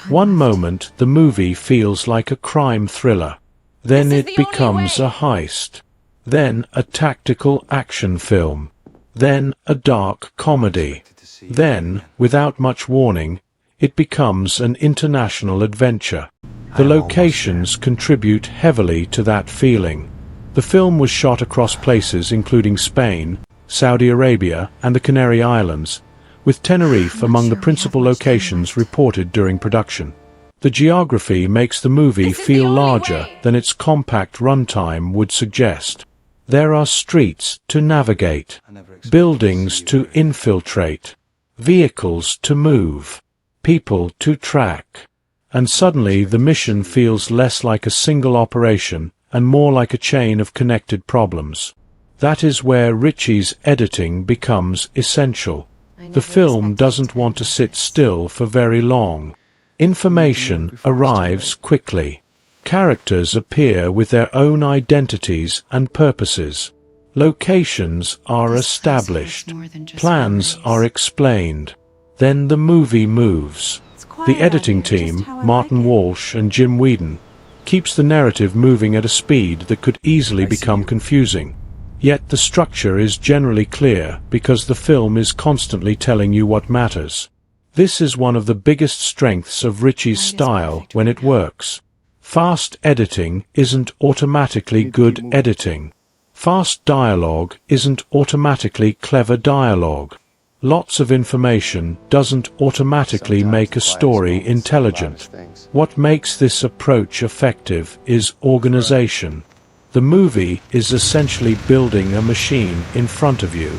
One moment the movie feels like a crime thriller. Then it becomes a heist. Then a tactical action film. Then a dark comedy. Then, without much warning, it becomes an international adventure. The locations contribute heavily to that feeling. The film was shot across places including Spain, Saudi Arabia, and the Canary Islands, with Tenerife among the principal locations reported during production. The geography makes the movie feel larger than its compact runtime would suggest. There are streets to navigate, buildings to infiltrate, vehicles to move, people to track. And suddenly the mission feels less like a single operation and more like a chain of connected problems. That is where Ritchie's editing becomes essential. The film doesn't want to sit still for very long. Information arrives quickly. Characters appear with their own identities and purposes. Locations are established. Plans are explained. Then the movie moves. The editing team, Martin Walsh and Jim Whedon, keeps the narrative moving at a speed that could easily become confusing. Yet the structure is generally clear because the film is constantly telling you what matters. This is one of the biggest strengths of Ritchie's style when it works. Fast editing isn't automatically good editing. Fast dialogue isn't automatically clever dialogue. Lots of information doesn't automatically make a story intelligent. What makes this approach effective is organization. The movie is essentially building a machine in front of you,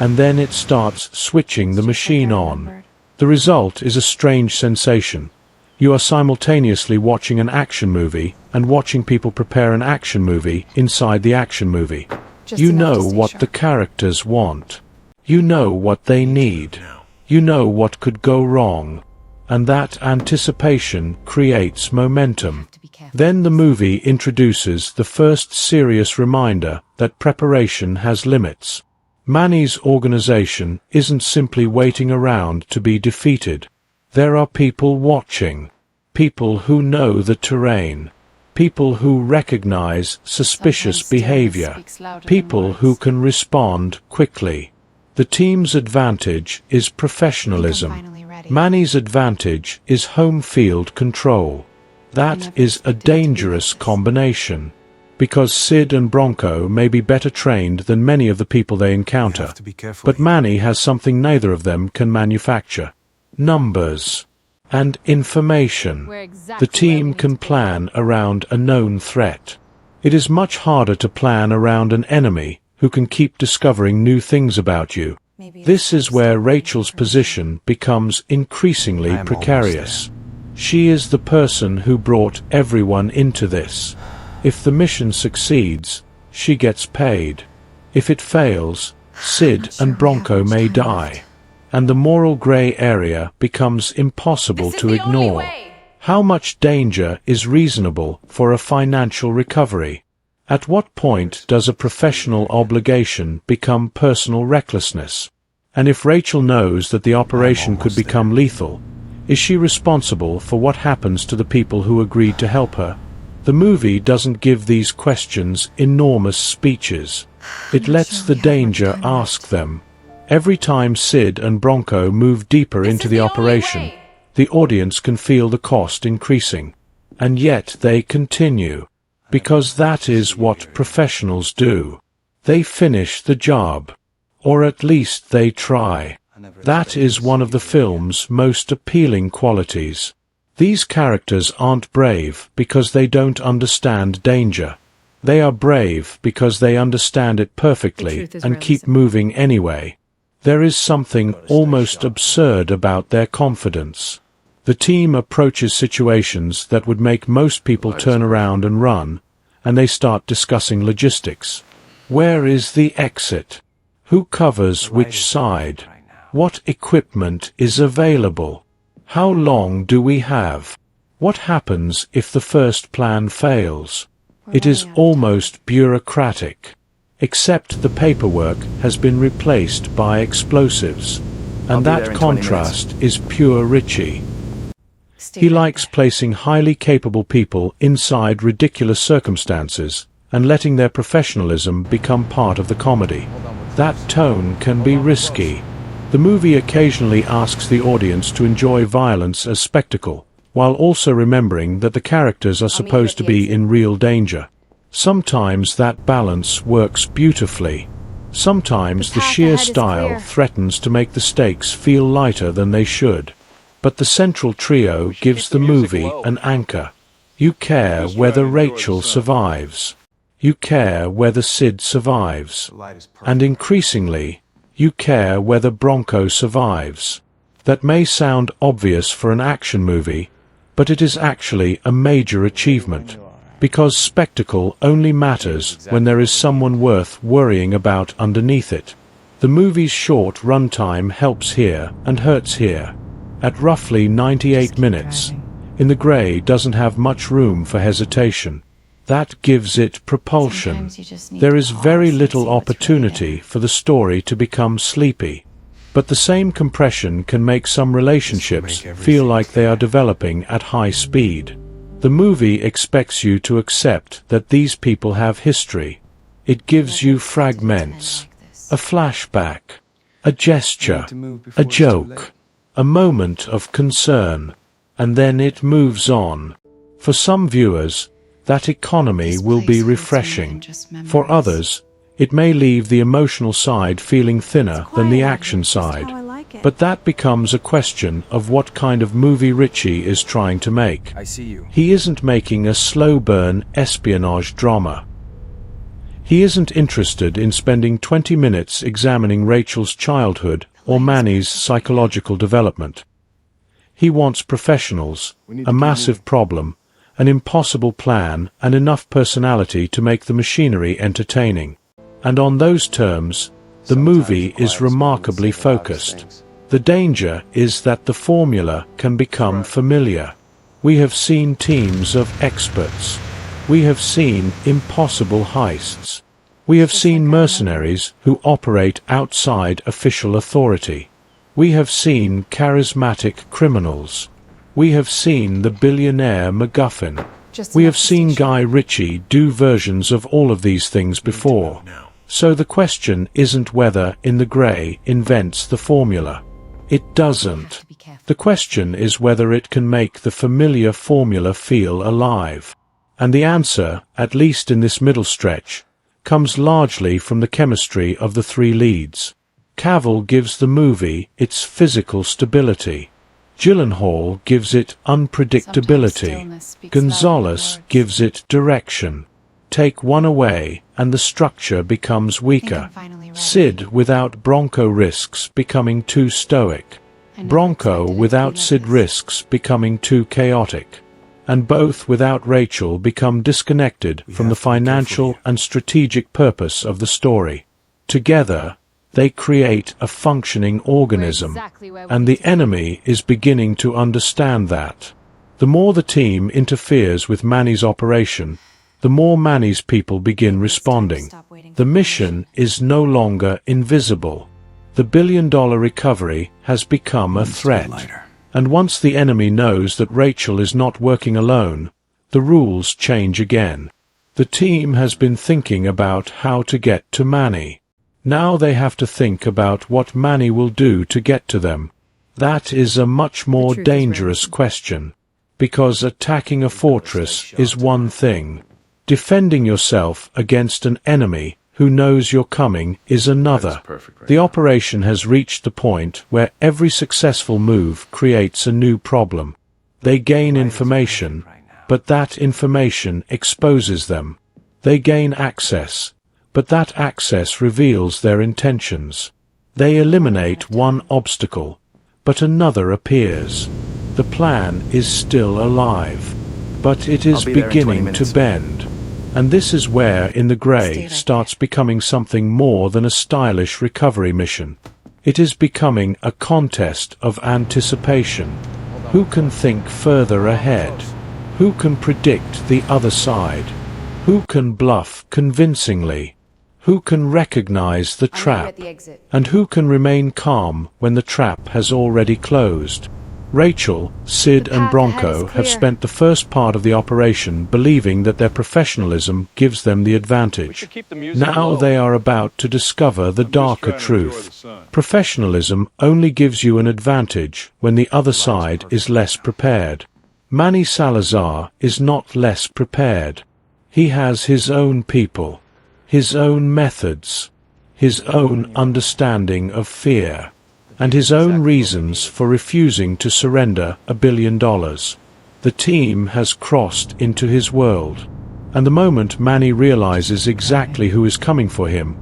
and then it starts switching the machine on. The result is a strange sensation. You are simultaneously watching an action movie and watching people prepare an action movie inside the action movie. You know what the characters want. You know what they need. You know what could go wrong. And that anticipation creates momentum. Then the movie introduces the first serious reminder that preparation has limits. Manny's organization isn't simply waiting around to be defeated. There are people watching. People who know the terrain. People who recognize suspicious behavior. People who can respond quickly. The team's advantage is professionalism. Manny's advantage is home field control. That is a dangerous combination, because Sid and Bronco may be better trained than many of the people they encounter, but Manny has something neither of them can manufacture: numbers and information. The team can plan around a known threat. It is much harder to plan around an enemy who can keep discovering new things about you. This is where Rachel's position becomes increasingly precarious. She is the person who brought everyone into this. If the mission succeeds, she gets paid. If it fails, Sid and Bronco may die. And the moral gray area becomes impossible to ignore. How much danger is reasonable for a financial recovery? At what point does a professional obligation become personal recklessness? And if Rachel knows that the operation could become lethal, is she responsible for what happens to the people who agreed to help her? The movie doesn't give these questions enormous speeches. It lets the danger ask them. Every time Sid and Bronco move deeper into the operation, the audience can feel the cost increasing. And yet they continue. Because that is what professionals do. They finish the job. Or at least they try. That is one of the film's most appealing qualities. These characters aren't brave because they don't understand danger. They are brave because they understand it perfectly and keep moving anyway. There is something almost absurd about their confidence. The team approaches situations that would make most people turn around and run, and they start discussing logistics. Where is the exit? Who covers which side? What equipment is available? How long do we have? What happens if the first plan fails? It is almost bureaucratic. Except the paperwork has been replaced by explosives. And that contrast is pure Ritchie. He likes placing highly capable people inside ridiculous circumstances and letting their professionalism become part of the comedy. That tone can be risky. The movie occasionally asks the audience to enjoy violence as spectacle, while also remembering that the characters are supposed to be in real danger. Sometimes that balance works beautifully. Sometimes the sheer style threatens to make the stakes feel lighter than they should. But the central trio gives the movie an anchor. You care whether Rachel survives. You care whether Sid survives. And increasingly, you care whether Bronco survives. That may sound obvious for an action movie, but it is actually a major achievement. Because spectacle only matters when there is someone worth worrying about underneath it. The movie's short runtime helps here and hurts here. At roughly 98 minutes, In the Grey doesn't have much room for hesitation. That gives it propulsion. There is very little opportunity for the story to become sleepy. But the same compression can make some relationships feel like they are developing at high speed. The movie expects you to accept that these people have history. It gives you fragments, a flashback, a gesture, a joke, a moment of concern, and then it moves on. For some viewers, that economy will be refreshing. For others, it may leave the emotional side feeling thinner than the action side. But that becomes a question of what kind of movie Ritchie is trying to make. He isn't making a slow-burn espionage drama. He isn't interested in spending 20 minutes examining Rachel's childhood or Manny's psychological development. He wants professionals, a massive problem, an impossible plan, and enough personality to make the machinery entertaining. And on those terms, the movie is remarkably focused. The danger is that the formula can become familiar. We have seen teams of experts. We have seen impossible heists. We have seen mercenaries who operate outside official authority. We have seen charismatic criminals. We have seen the billionaire MacGuffin. We have seen Guy Ritchie do versions of all of these things before. So the question isn't whether In the Grey invents the formula. It doesn't. The question is whether it can make the familiar formula feel alive. And the answer, at least in this middle stretch, comes largely from the chemistry of the three leads. Cavill gives the movie its physical stability. Gyllenhaal gives it unpredictability. González gives it direction. Take one away, and the structure becomes weaker. Sid without Bronco risks becoming too stoic. Bronco without Sid risks becoming too chaotic. And both without Rachel become disconnected from the financial and strategic purpose of the story. Together, they create a functioning organism, and the enemy is beginning to understand that. The more the team interferes with Manny's operation, the more Manny's people begin responding. The mission is no longer invisible. The billion-dollar recovery has become a threat. And once the enemy knows that Rachel is not working alone, the rules change again. The team has been thinking about how to get to Manny. Now they have to think about what Manny will do to get to them. That is a much more dangerous question, because attacking a fortress is one thing. Defending yourself against an enemy who knows you're coming is another. The operation has reached the point where every successful move creates a new problem. They gain information, but that information exposes them. They gain access, but that access reveals their intentions. They eliminate one obstacle, but another appears. The plan is still alive, but it is beginning to bend. And this is where In the Grey starts becoming something more than a stylish recovery mission. It is becoming a contest of anticipation. Who can think further ahead? Who can predict the other side? Who can bluff convincingly? Who can recognize the trap? And who can remain calm when the trap has already closed? Rachel, Sid and Bronco have spent the first part of the operation believing that their professionalism gives them the advantage. Now they are about to discover the darker truth. Professionalism only gives you an advantage when the other side is less prepared. Manny Salazar is not less prepared. He has his own people, his own methods, his own understanding of fear, and his own reasons for refusing to surrender $1 billion. The team has crossed into his world, and the moment Manny realizes exactly who is coming for him,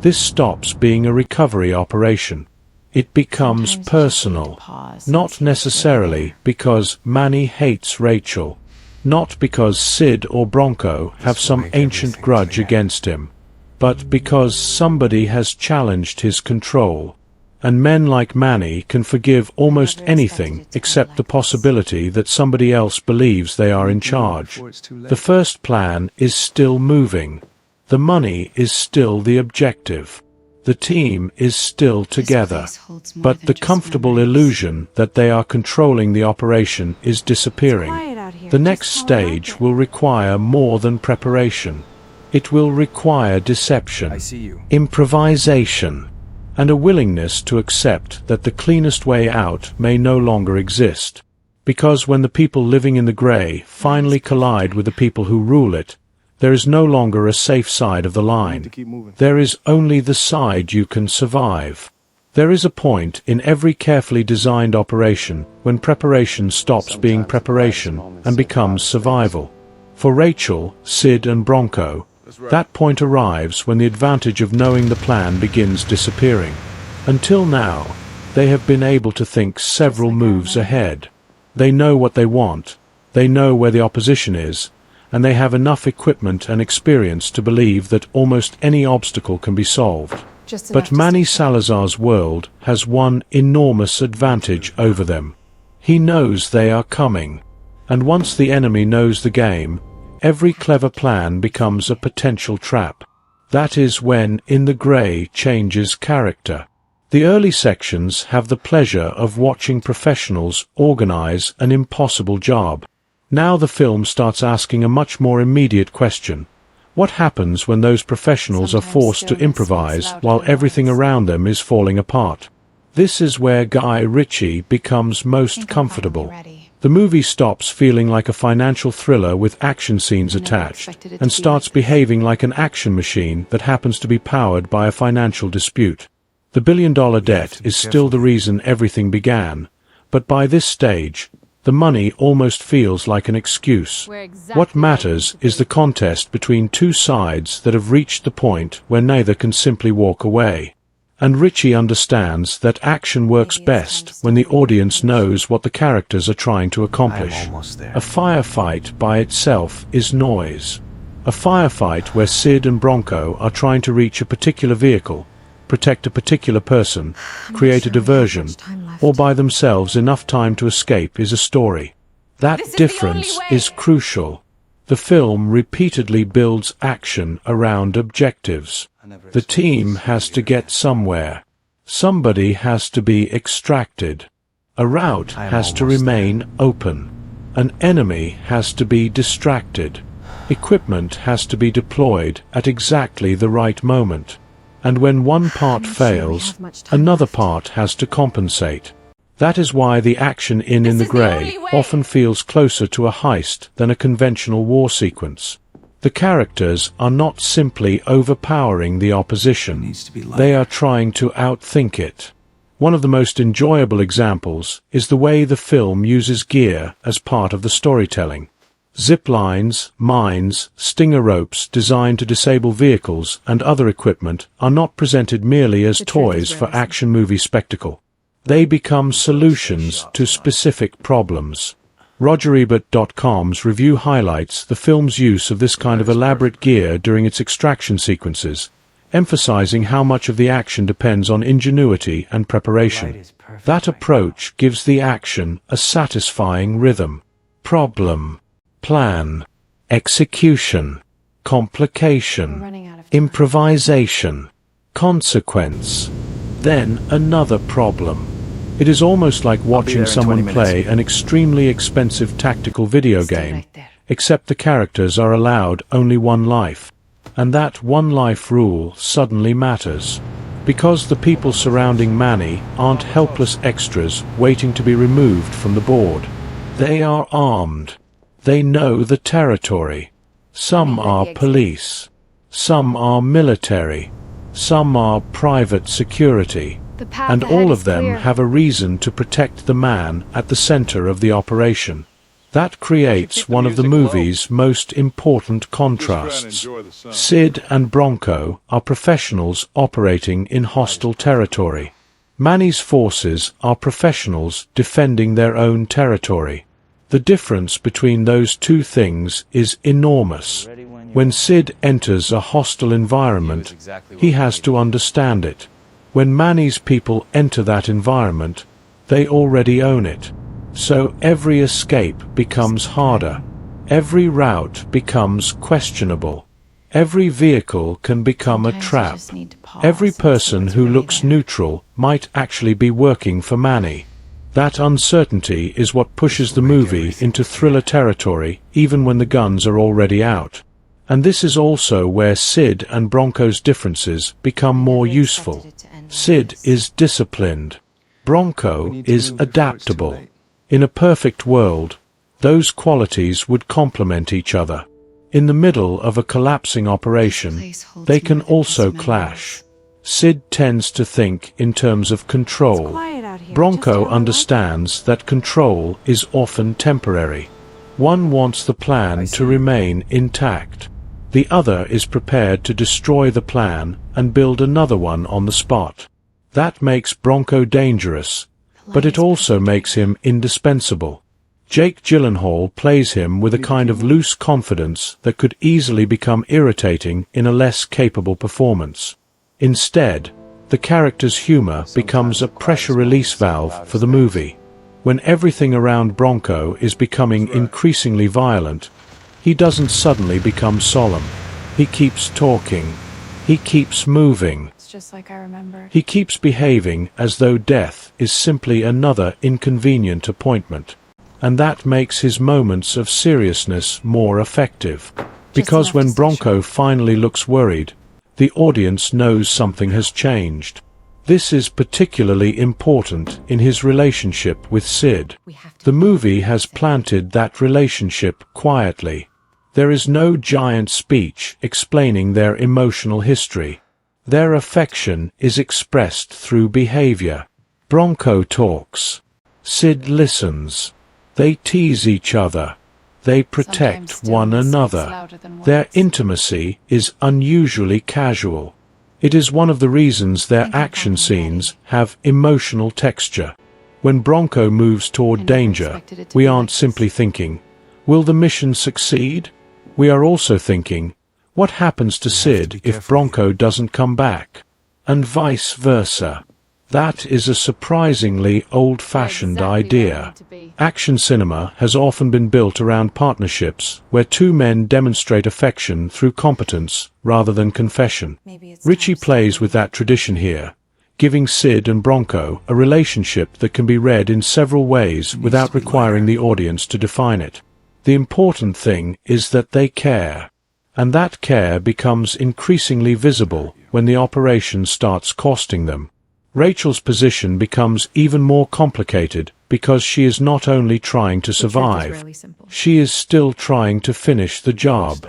this stops being a recovery operation. It becomes personal, not necessarily because Manny hates Rachel, not because Sid or Bronco have some ancient grudge against him, but because somebody has challenged his control. And men like Manny can forgive almost anything except the possibility that somebody else believes they are in charge. The first plan is still moving. The money is still the objective. The team is still together. But the comfortable illusion that they are controlling the operation is disappearing. The next stage will require more than preparation. It will require deception, improvisation, and a willingness to accept that the cleanest way out may no longer exist. Because when the people living in the Grey finally collide with the people who rule it, there is no longer a safe side of the line. There is only the side you can survive. There is a point in every carefully designed operation when preparation stops being preparation and becomes survival. For Rachel, Sid and Bronco, That point arrives when the advantage of knowing the plan begins disappearing. Until now, they have been able to think several moves ahead. They know what they want, they know where the opposition is, and they have enough equipment and experience to believe that almost any obstacle can be solved. But Manny Salazar's world has one enormous advantage over them. He knows they are coming, and once the enemy knows the game, every clever plan becomes a potential trap. That is when In the Grey changes character. The early sections have the pleasure of watching professionals organize an impossible job. Now the film starts asking a much more immediate question. What happens when those professionals are forced to improvise while everything around them is falling apart? This is where Guy Ritchie becomes most comfortable. The movie stops feeling like a financial thriller with action scenes attached, and starts behaving like an action machine that happens to be powered by a financial dispute. The billion-dollar debt is still the reason everything began, but by this stage, the money almost feels like an excuse. What matters is the contest between two sides that have reached the point where neither can simply walk away. And Ritchie understands that action works best when the audience knows what the characters are trying to accomplish. A firefight by itself is noise. A firefight where Sid and Bronco are trying to reach a particular vehicle, protect a particular person, create a diversion, or buy themselves enough time to escape is a story. That difference is crucial. The film repeatedly builds action around objectives. The team has to get somewhere. Somebody has to be extracted. A route has to remain open. An enemy has to be distracted. Equipment has to be deployed at exactly the right moment. And when one part fails, another part has to compensate. That is why the action in the Grey often feels closer to a heist than a conventional war sequence. The characters are not simply overpowering the opposition. They are trying to outthink it. One of the most enjoyable examples is the way the film uses gear as part of the storytelling. Zip lines, mines, stinger ropes designed to disable vehicles and other equipment are not presented merely as toys for action movie spectacle. They become solutions to specific problems. RogerEbert.com's review highlights the film's use of this kind of elaborate gear during its extraction sequences, emphasizing how much of the action depends on ingenuity and preparation. That approach gives the action a satisfying rhythm. Problem. Plan, execution, complication, improvisation, consequence, then another problem. It is almost like watching someone play an extremely expensive tactical video game, except the characters are allowed only one life, and that one life rule suddenly matters. Because the people surrounding Manny aren't helpless extras waiting to be removed from the board. They are armed. They know the territory. Some are police. Some are military. Some are private security. And all of them have a reason to protect the man at the center of the operation. That creates one of the movie's most important contrasts. Sid and Bronco are professionals operating in hostile territory. Manny's forces are professionals defending their own territory. The difference between those two things is enormous. When Sid enters a hostile environment, he has to understand it. When Manny's people enter that environment, they already own it. So every escape becomes harder. Every route becomes questionable. Every vehicle can become a trap. Every person who looks neutral might actually be working for Manny. That uncertainty is what pushes the movie into thriller territory even when the guns are already out. And this is also where Sid and Bronco's differences become more useful. Sid is disciplined. Bronco is adaptable. In a perfect world, those qualities would complement each other. In the middle of a collapsing operation, they can also clash. Sid tends to think in terms of control. Bronco understands that control is often temporary. One wants the plan to remain intact. The other is prepared to destroy the plan and build another one on the spot. That makes Bronco dangerous, but it also makes him indispensable. Jake Gyllenhaal plays him with a kind of loose confidence that could easily become irritating in a less capable performance. Instead, the character's humor becomes a pressure release valve for the movie. When everything around Bronco is becoming increasingly violent, he doesn't suddenly become solemn. He keeps talking. He keeps moving. It's just like I remembered. He keeps behaving as though death is simply another inconvenient appointment. And that makes his moments of seriousness more effective. Because when Bronco finally looks worried, the audience knows something has changed. This is particularly important in his relationship with Sid. The movie has planted that relationship quietly. There is no giant speech explaining their emotional history. Their affection is expressed through behavior. Bronco talks. Sid listens. They tease each other. They protect one another. Their intimacy is unusually casual. It is one of the reasons their action scenes have emotional texture. When Bronco moves toward danger, we aren't simply thinking, will the mission succeed? We are also thinking, what happens to Sid if Bronco doesn't come back? And vice versa. That is a surprisingly old-fashioned idea. Action cinema has often been built around partnerships where two men demonstrate affection through competence rather than confession. Ritchie plays with that tradition here, giving Sid and Bronco a relationship that can be read in several ways without requiring the audience to define it. The important thing is that they care, and that care becomes increasingly visible when the operation starts costing them. Rachel's position becomes even more complicated because she is not only trying to survive, she is still trying to finish the job.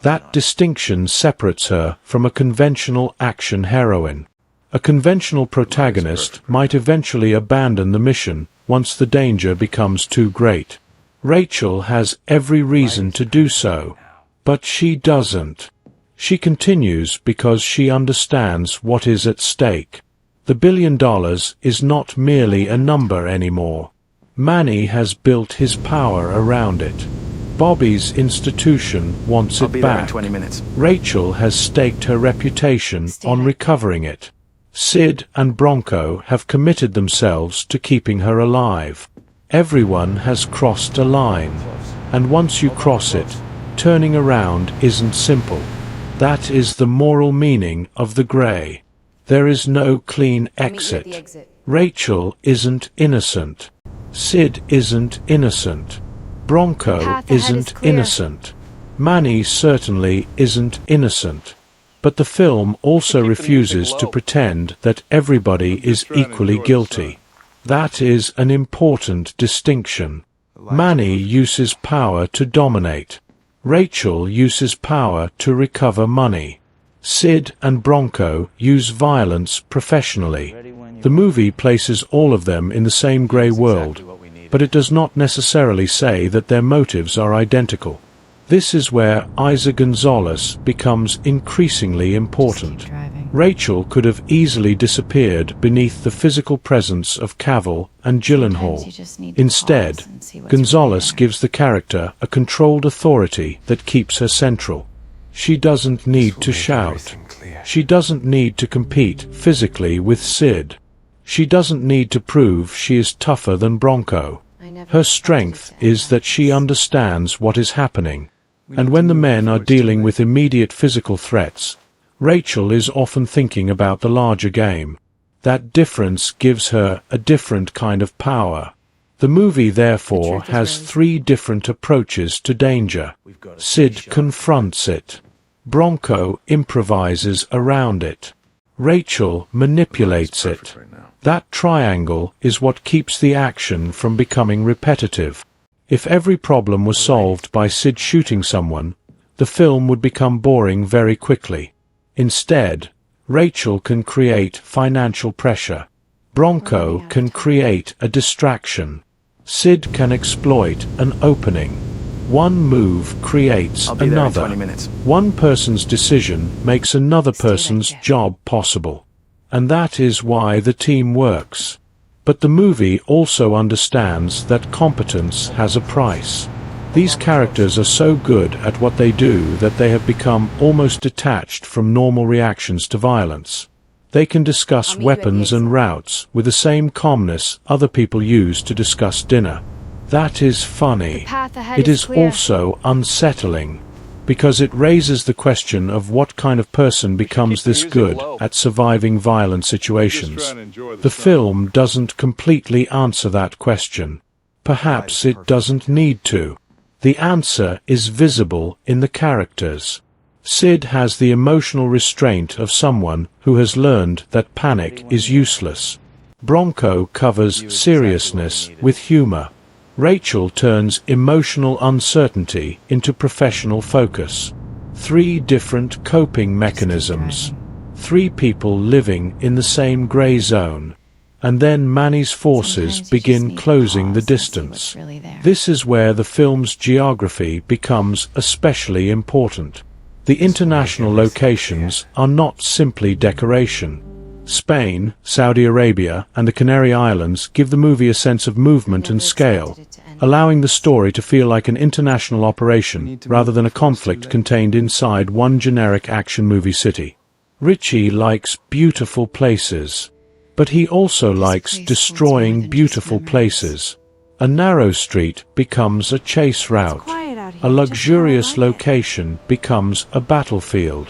That distinction separates her from a conventional action heroine. A conventional protagonist might eventually abandon the mission once the danger becomes too great. Rachel has every reason to do so, but she doesn't. She continues because she understands what is at stake. The $1 billion is not merely a number anymore. Manny has built his power around it. Bobby's institution wants it back. Rachel has staked her reputation on recovering it. Sid and Bronco have committed themselves to keeping her alive. Everyone has crossed a line, and once you cross it, turning around isn't simple. That is the moral meaning of the Grey. There is no clean exit. Rachel isn't innocent. Sid isn't innocent. Bronco isn't innocent. Manny certainly isn't innocent. But the film also refuses to pretend that everybody is equally guilty. That is an important distinction. Manny uses power to dominate. Rachel uses power to recover money. Sid and Bronco use violence professionally. The movie places all of them in the same grey world, but it does not necessarily say that their motives are identical. This is where Eiza Gonzalez becomes increasingly important. Rachel could have easily disappeared beneath the physical presence of Cavill and Gyllenhaal. Instead, Gonzalez gives the character a controlled authority that keeps her central. She doesn't need to shout. She doesn't need to compete physically with Sid. She doesn't need to prove she is tougher than Bronco. Her strength is that she understands what is happening. And when the men are dealing with immediate physical threats, Rachel is often thinking about the larger game. That difference gives her a different kind of power. The movie therefore has three different approaches to danger. Sid confronts it. Bronco improvises around it. Rachel manipulates it. That triangle is what keeps the action from becoming repetitive. If every problem was solved by Sid shooting someone, the film would become boring very quickly. Instead, Rachel can create financial pressure. Bronco can create a distraction. Sid can exploit an opening. One move creates another. One person's decision makes another person's job possible. And that is why the team works. But the movie also understands that competence has a price. These characters are so good at what they do that they have become almost detached from normal reactions to violence. They can discuss weapons and routes with the same calmness other people use to discuss dinner. That is funny. It is also unsettling, because it raises the question of what kind of person becomes this good at surviving violent situations. The film doesn't completely answer that question. Perhaps it doesn't need to. The answer is visible in the characters. Sid has the emotional restraint of someone who has learned that panic is useless. Bronco covers seriousness with humor. Rachel turns emotional uncertainty into professional focus. 3 different coping mechanisms. 3 people living in the same gray zone. And then Manny's forces begin closing the distance. This is where the film's geography becomes especially important. The international locations are not simply decoration. Spain, Saudi Arabia, and the Canary Islands give the movie a sense of movement and scale, allowing the story to feel like an international operation rather than a conflict contained inside one generic action movie city. Ritchie likes beautiful places, but he also likes destroying beautiful places. A narrow street becomes a chase route. A luxurious location becomes a battlefield.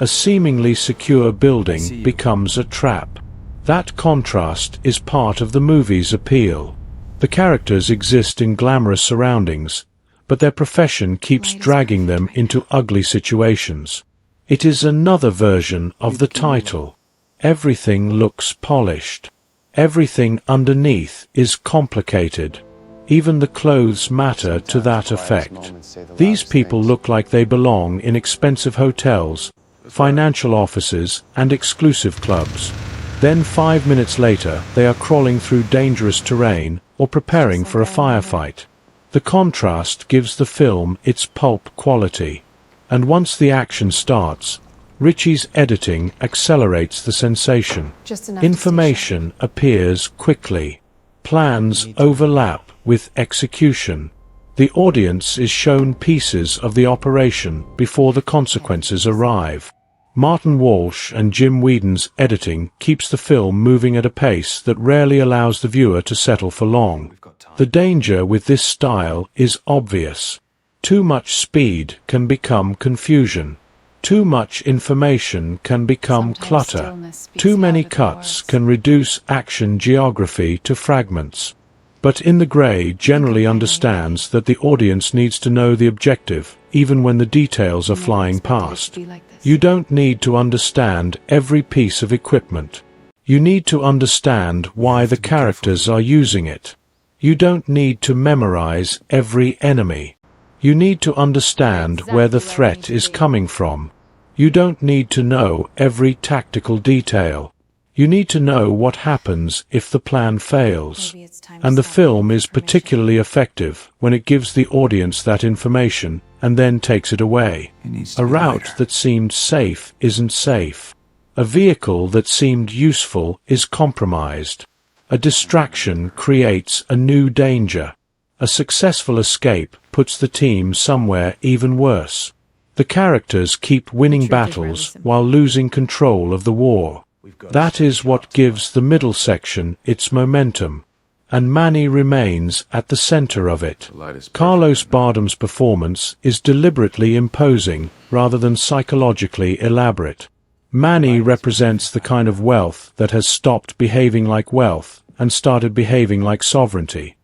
A seemingly secure building becomes a trap. That contrast is part of the movie's appeal. The characters exist in glamorous surroundings, but their profession keeps dragging them into ugly situations. It is another version of the title. Everything looks polished. Everything underneath is complicated. Even the clothes matter to that effect. These people look like they belong in expensive hotels, financial offices, and exclusive clubs. Then 5 minutes later, they are crawling through dangerous terrain or preparing for a firefight. The contrast gives the film its pulp quality. And once the action starts, Ritchie's editing accelerates the sensation. Information appears quickly. Plans overlap with execution. The audience is shown pieces of the operation before the consequences arrive. Martin Walsh and Jim Whedon's editing keeps the film moving at a pace that rarely allows the viewer to settle for long. The danger with this style is obvious. Too much speed can become confusion. Too much information can become clutter. Too many cuts can reduce action geography to fragments. But In the Grey generally understands that the audience needs to know the objective, even when the details are flying past. You don't need to understand every piece of equipment. You need to understand why the characters are using it. You don't need to memorize every enemy. You need to understand where the threat is coming from. You don't need to know every tactical detail. You need to know what happens if the plan fails. And the film is particularly effective when it gives the audience that information and then takes it away. A route that seemed safe isn't safe. A vehicle that seemed useful is compromised. A distraction creates a new danger. A successful escape puts the team somewhere even worse. The characters keep winning battles while losing control of the war. That is what gives the middle section its momentum. And Manny remains at the center of it. Carlos Bardem's performance is deliberately imposing rather than psychologically elaborate. Manny represents the kind of wealth that has stopped behaving like wealth and started behaving like sovereignty.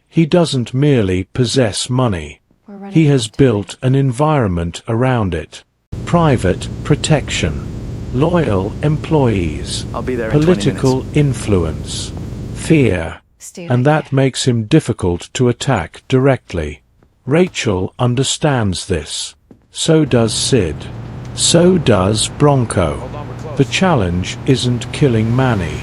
He doesn't merely possess money. He has built an environment around it. Private protection, loyal employees, political influence, fear, and that makes him difficult to attack directly. Rachel understands this. So does Sid. So does Bronco. The challenge isn't killing Manny.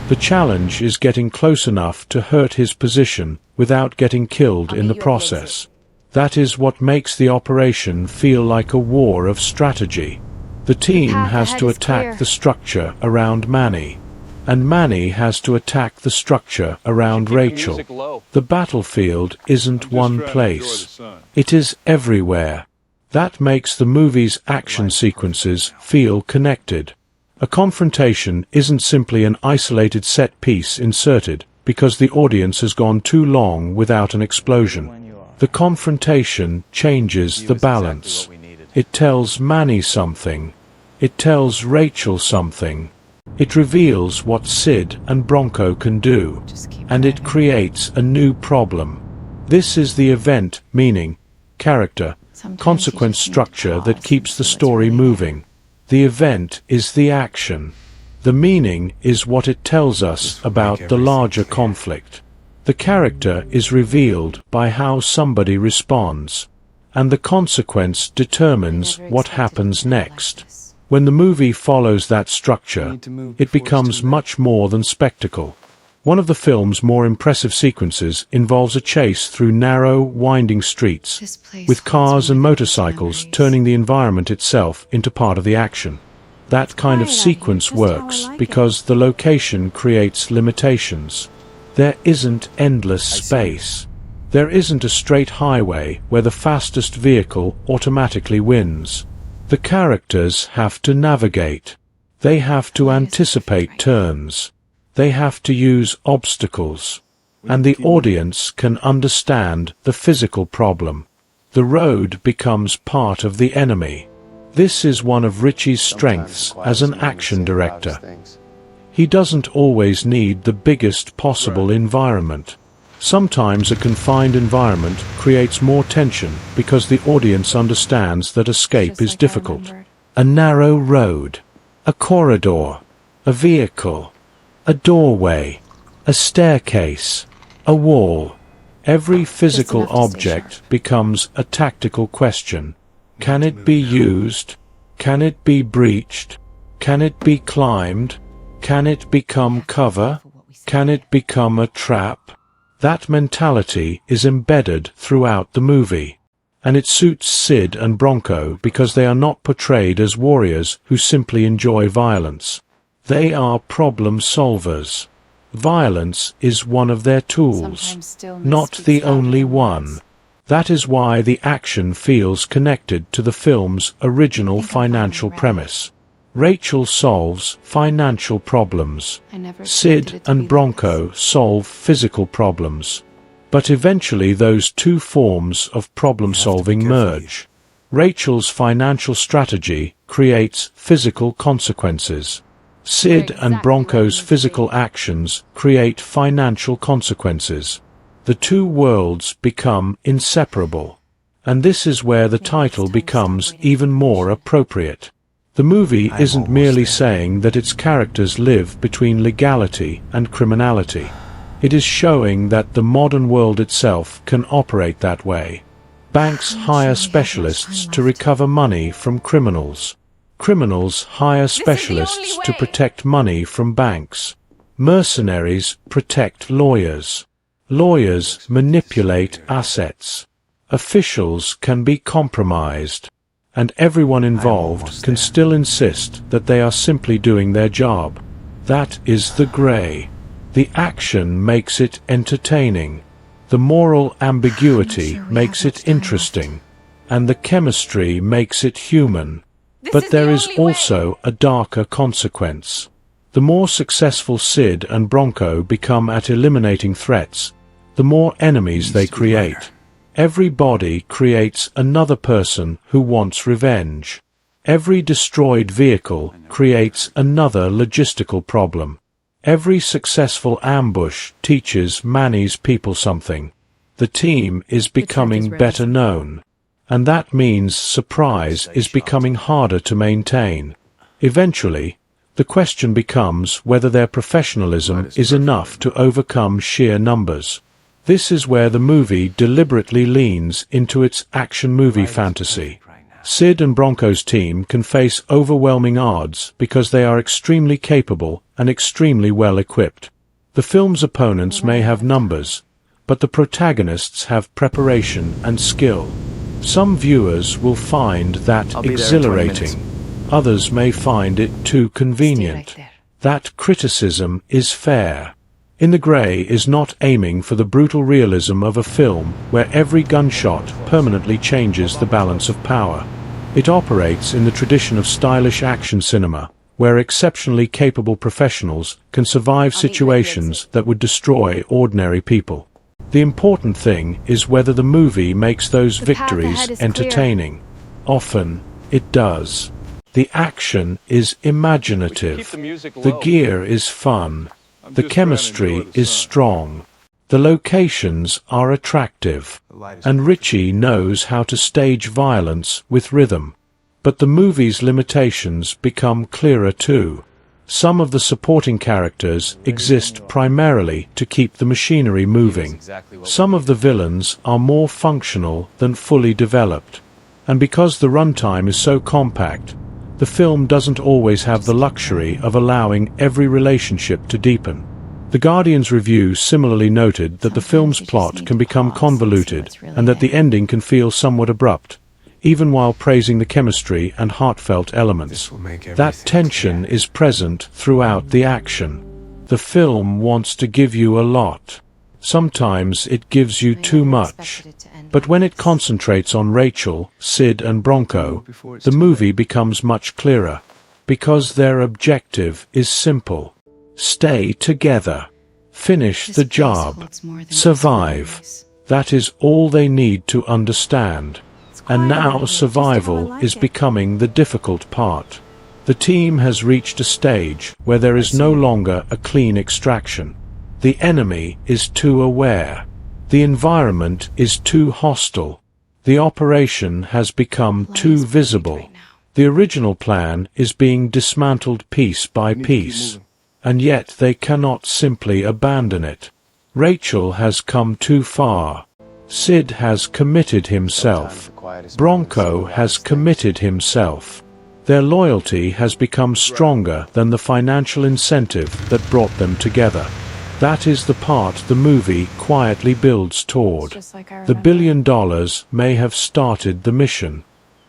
The challenge is getting close enough to hurt his position without getting killed in the process. That is what makes the operation feel like a war of strategy. The team has to attack the structure around Manny, and Manny has to attack the structure around Rachel. The battlefield isn't one place. It is everywhere. That makes the movie's action sequences feel connected. A confrontation isn't simply an isolated set piece inserted because the audience has gone too long without an explosion. The confrontation changes the balance. It tells Manny something. It tells Rachel something. It reveals what Sid and Bronco can do, and it creates a new problem. This is the event, meaning, character, consequence structure that keeps the story moving. The event is the action. The meaning is what it tells us about the larger conflict. The character is revealed by how somebody responds, and the consequence determines what happens next. When the movie follows that structure, it becomes much more than spectacle. One of the film's more impressive sequences involves a chase through narrow, winding streets, with cars and motorcycles turning the environment itself into part of the action. That kind of sequence works because the location creates limitations. There isn't endless space. There isn't a straight highway where the fastest vehicle automatically wins. The characters have to navigate. They have to anticipate turns. They have to use obstacles. And the audience can understand the physical problem. The road becomes part of the enemy. This is one of Ritchie's strengths as an action director. He doesn't always need the biggest possible environment. Sometimes a confined environment creates more tension because the audience understands that escape is difficult. A narrow road, a corridor, a vehicle, a doorway, a staircase, a wall. Every physical object becomes a tactical question. Can it be used? Can it be breached? Can it be climbed? Can it become cover? Can it become a trap? That mentality is embedded throughout the movie, and it suits Sid and Bronco because they are not portrayed as warriors who simply enjoy violence. They are problem solvers. Violence is one of their tools, not the only one. That is why the action feels connected to the film's original financial premise. Rachel solves financial problems. Sid and Bronco solve physical problems. But eventually those two forms of problem-solving merge. Rachel's financial strategy creates physical consequences. Sid and Bronco's physical actions create financial consequences. The two worlds become inseparable. And this is where the title becomes even more appropriate. The movie isn't merely saying that its characters live between legality and criminality. It is showing that the modern world itself can operate that way. Banks hire specialists to recover money from criminals. Criminals hire specialists to protect money from banks. Mercenaries protect lawyers. Lawyers manipulate assets. Officials can be compromised. And everyone involved can still insist that they are simply doing their job. That is the grey. The action makes it entertaining. The moral ambiguity makes it interesting. And the chemistry makes it human. But there is also a darker consequence. The more successful Sid and Bronco become at eliminating threats, the more enemies they create. Every body creates another person who wants revenge. Every destroyed vehicle creates another logistical problem. Every successful ambush teaches Manny's people something. The team is becoming better known. And that means surprise is becoming harder to maintain. Eventually, the question becomes whether their professionalism is enough to overcome sheer numbers. This is where the movie deliberately leans into its action movie fantasy. Sid and Bronco's team can face overwhelming odds because they are extremely capable and extremely well equipped. The film's opponents may have numbers, but the protagonists have preparation and skill. Some viewers will find that I'll be there in 20 minutes. exhilarating. Others may find it too convenient. That criticism is fair. In the Grey is not aiming for the brutal realism of a film where every gunshot permanently changes the balance of power. It operates in the tradition of stylish action cinema, where exceptionally capable professionals can survive situations that would destroy ordinary people. The important thing is whether the movie makes those victories entertaining. Often, it does. The action is imaginative. The gear is fun. The chemistry is strong. The locations are attractive. And Ritchie knows how to stage violence with rhythm. But the movie's limitations become clearer too. Some of the supporting characters exist primarily to keep the machinery moving. Some of the villains are more functional than fully developed. And because the runtime is so compact, the film doesn't always have the luxury of allowing every relationship to deepen. The Guardian's review similarly noted that the film's plot can become convoluted and that the ending can feel somewhat abrupt, even while praising the chemistry and heartfelt elements. That tension is present throughout the action. The film wants to give you a lot. Sometimes it gives you too much. But when it concentrates on Rachel, Sid and Bronco, the movie becomes much clearer, because their objective is simple. Stay together. Finish the job. Survive. That is all they need to understand. And now survival is becoming the difficult part. The team has reached a stage where there is no longer a clean extraction. The enemy is too aware. The environment is too hostile. The operation has become too visible. The original plan is being dismantled piece by piece. And yet they cannot simply abandon it. Rachel has come too far. Sid has committed himself. Bronco has committed himself. Their loyalty has become stronger than the financial incentive that brought them together. That is the part the movie quietly builds toward. The $1 billion may have started the mission,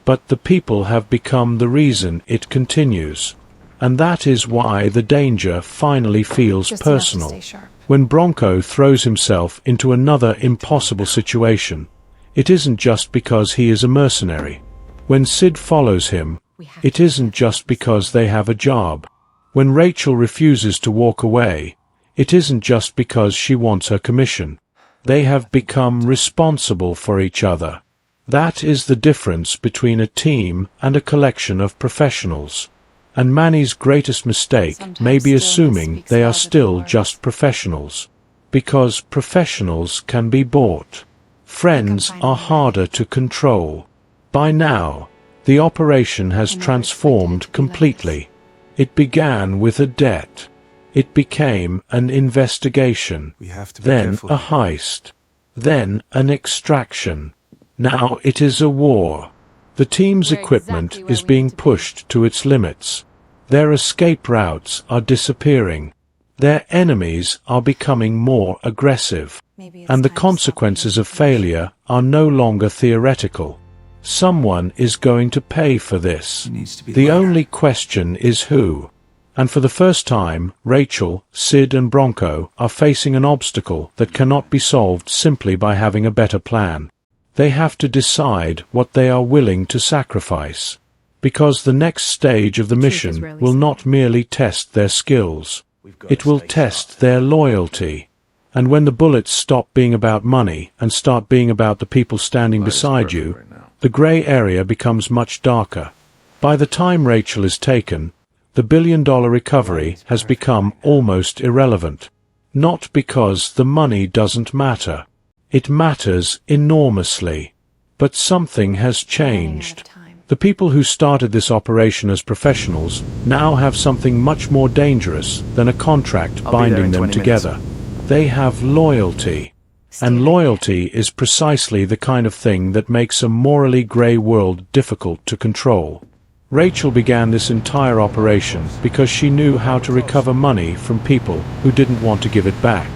but the people have become the reason it continues. And that is why the danger finally feels personal. When Bronco throws himself into another impossible situation, it isn't just because he is a mercenary. When Sid follows him, it isn't just because they have a job. When Rachel refuses to walk away, it isn't just because she wants her commission. They have become responsible for each other. That is the difference between a team and a collection of professionals. And Manny's greatest mistake may be assuming they are still just professionals. Because professionals can be bought. Friends are harder to control. By now, the operation has transformed completely. It began with a debt. It became an investigation. Then a heist. Then an extraction. Now it is a war. The team's equipment is being pushed to its limits. Their escape routes are disappearing. Their enemies are becoming more aggressive. And the consequences of failure are no longer theoretical. Someone is going to pay for this. The only question is who. And for the first time, Rachel, Sid and Bronco are facing an obstacle that cannot be solved simply by having a better plan. They have to decide what they are willing to sacrifice. Because the next stage of the mission will not merely test their skills. It will test their loyalty. And when the bullets stop being about money and start being about the people standing beside you, the gray area becomes much darker. By the time Rachel is taken, the $1 billion recovery has become almost irrelevant. Not because the money doesn't matter. It matters enormously. But something has changed. The people who started this operation as professionals now have something much more dangerous than a contract binding them together. They have loyalty. And loyalty is precisely the kind of thing that makes a morally gray world difficult to control. Rachel began this entire operation because she knew how to recover money from people who didn't want to give it back.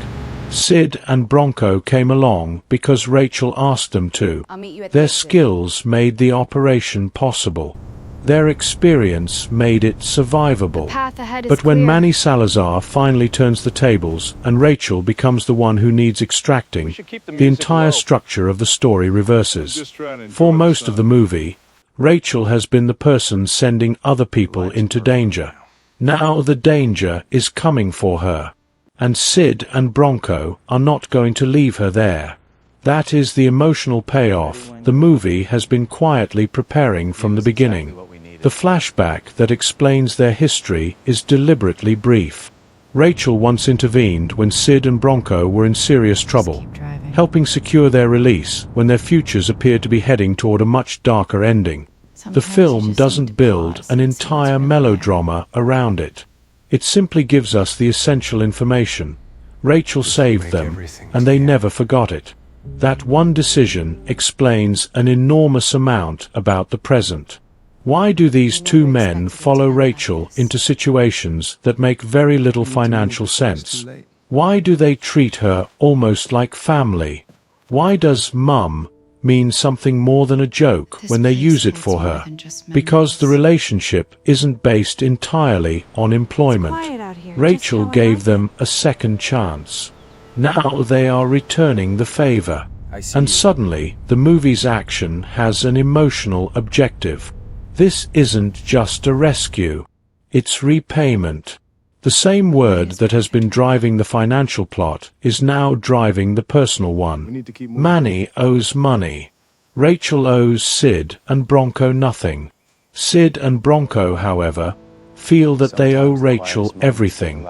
Sid and Bronco came along because Rachel asked them to. I'll meet you at Their the exit. skills made the operation possible. Their experience made it survivable. Path ahead is But when clear. Manny Salazar finally turns the tables and Rachel becomes the one who needs extracting, should keep the the music entire low. structure of the story reverses. Just trying to enjoy For the most of sun. the movie, Rachel has been the person sending other people into danger. Now the danger is coming for her. And Sid and Bronco are not going to leave her there. That is the emotional payoff the movie has been quietly preparing from the beginning. The flashback that explains their history is deliberately brief. Rachel once intervened when Sid and Bronco were in serious trouble, Keep driving. helping secure their release when their futures appeared to be heading toward a much darker ending. The Sometimes you film just need doesn't to build pause an and see what's entire really there. melodrama around it. It simply gives us the essential information. Rachel saved them, and they never forgot it. That one decision explains an enormous amount about the present. Why do these two men follow Rachel into situations that make very little financial sense? Why do they treat her almost like family? Why does mum mean something more than a joke This when they place use it needs for more her? than just Because the memories. relationship isn't based entirely on employment. Quiet out here, Rachel just how I gave like them a second chance. Now they are returning the favor. And suddenly, the movie's action has an emotional objective. This isn't just a rescue. It's repayment. The same word that has been driving the financial plot is now driving the personal one. Manny owes money. Rachel owes Sid and Bronco nothing. Sid and Bronco, however, feel that they owe Rachel everything.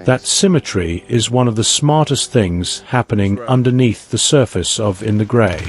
That symmetry is one of the smartest things happening underneath the surface of In the Grey.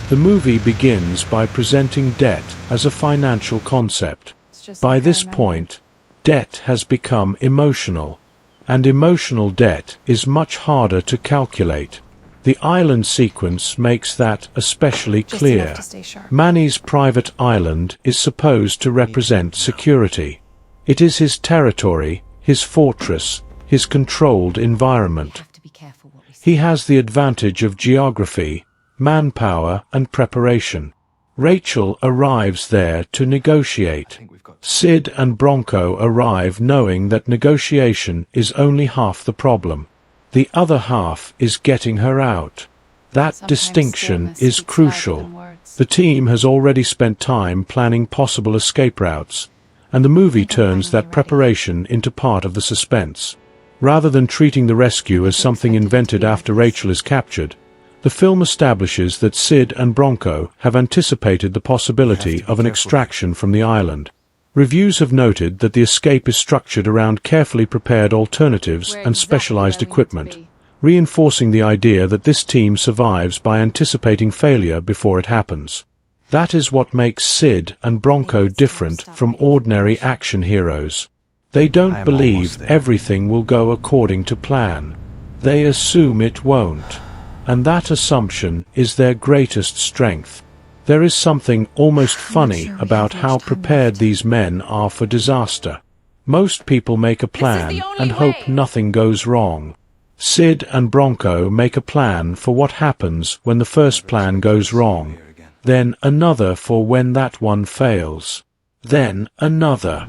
The movie begins by presenting debt as a financial concept. It's just By like I this remember. point, debt has become emotional, and emotional debt is much harder to calculate. The island sequence makes that especially Just clear. enough to stay sharp. Manny's private island is supposed to represent security. It is his territory, his fortress, his controlled We environment. have to be careful what we say. He has the advantage of geography, manpower, and preparation. Rachel arrives there to negotiate. Sid and Bronco arrive knowing that negotiation is only half the problem. The other half is getting her out. That Sometimes distinction stillness is speaks louder crucial. than words. The team has already spent time planning possible escape routes, and the movie think I'm turns finally that ready. preparation into part of the suspense. Rather than treating the rescue as something invented after Rachel is captured, the film establishes that Sid and Bronco have anticipated the possibility of an extraction from the island. Reviews have noted that the escape is structured around carefully prepared alternatives We're and exactly specialized where we need to equipment, be. reinforcing the idea that this team survives by anticipating failure before it happens. That is what makes Sid and Bronco different from ordinary action heroes. They don't believe everything will go according to plan. They assume it won't. And that assumption is their greatest strength. There is something almost funny sure we about have how much time prepared left. these men are for disaster. Most people make a plan and hope nothing goes wrong. Sid and Bronco make a plan for what happens when the first plan goes wrong, then another for when that one fails, then another.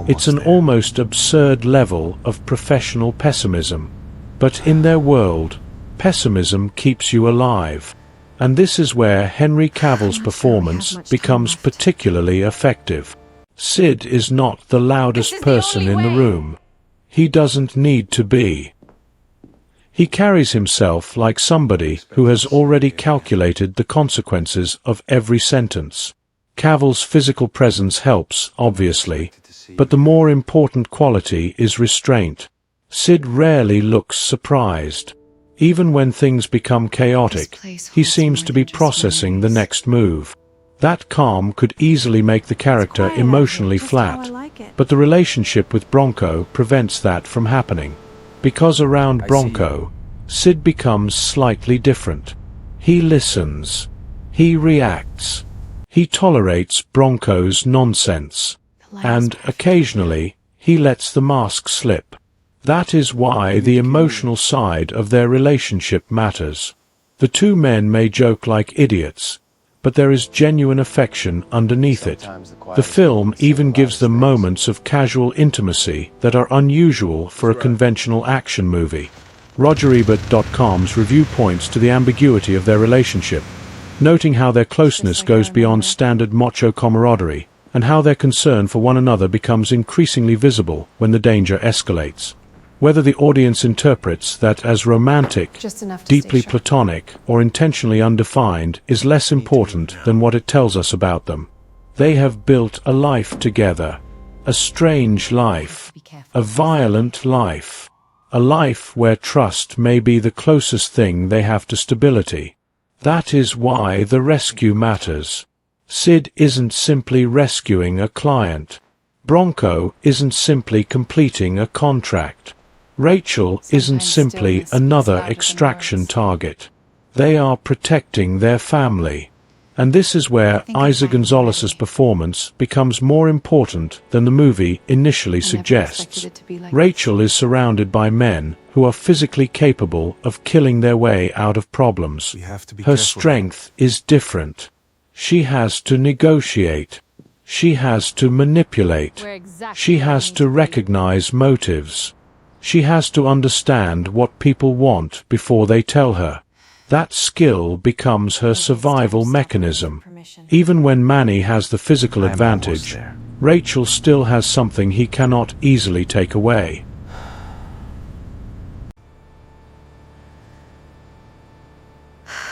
It's an almost absurd level of professional pessimism. But in their world, pessimism keeps you alive. And this is where Henry Cavill's performance becomes particularly effective. Sid is not the loudest person in the room. He doesn't need to be. He carries himself like somebody who has already calculated the consequences of every sentence. Cavill's physical presence helps, obviously, but the more important quality is restraint. Sid rarely looks surprised. Even when things become chaotic, he seems to be processing the next move. That calm could easily make the character Quiet out emotionally here, just how I flat, like it. but the relationship with Bronco prevents that from happening. Because around Bronco, Sid becomes slightly different. He listens. He reacts. He tolerates Bronco's nonsense. And occasionally, he lets the mask slip. That is why the emotional side of their relationship matters. The two men may joke like idiots, but there is genuine affection underneath it. The film even gives them moments of casual intimacy that are unusual for a conventional action movie. RogerEbert.com's review points to the ambiguity of their relationship, noting how their closeness goes beyond standard macho camaraderie, and how their concern for one another becomes increasingly visible when the danger escalates. Whether the audience interprets that as romantic, deeply platonic, or intentionally undefined is less important than what it tells us about them. They have built a life together, a strange life, a violent life, a life where trust may be the closest thing they have to stability. That is why the rescue matters. Sid isn't simply rescuing a client. Bronco isn't simply completing a contract. Rachel isn't simply another extraction target. They are protecting their family. And this is where Eiza Gonzalez's performance becomes more important than the movie initially suggests. Rachel is surrounded by men who are physically capable of killing their way out of problems. Her strength is different. She has to negotiate. She has to manipulate. She has to recognize motives. She has to understand what people want before they tell her. That skill becomes her survival mechanism. Even when Manny has the physical advantage, Rachel still has something he cannot easily take away.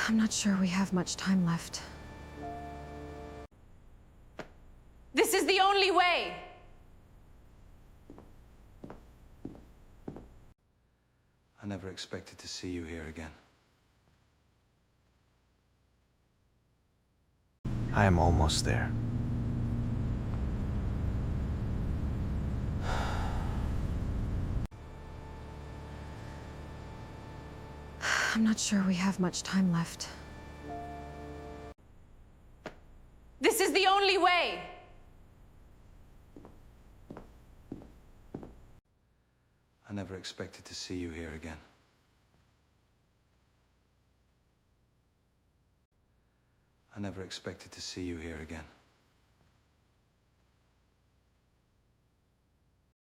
I'm not sure we have much time left. This is the only way! I never expected to see you here again. I am almost there. I'm not sure we have much time left. This is the only way! I never expected to see you here again. I never expected to see you here again.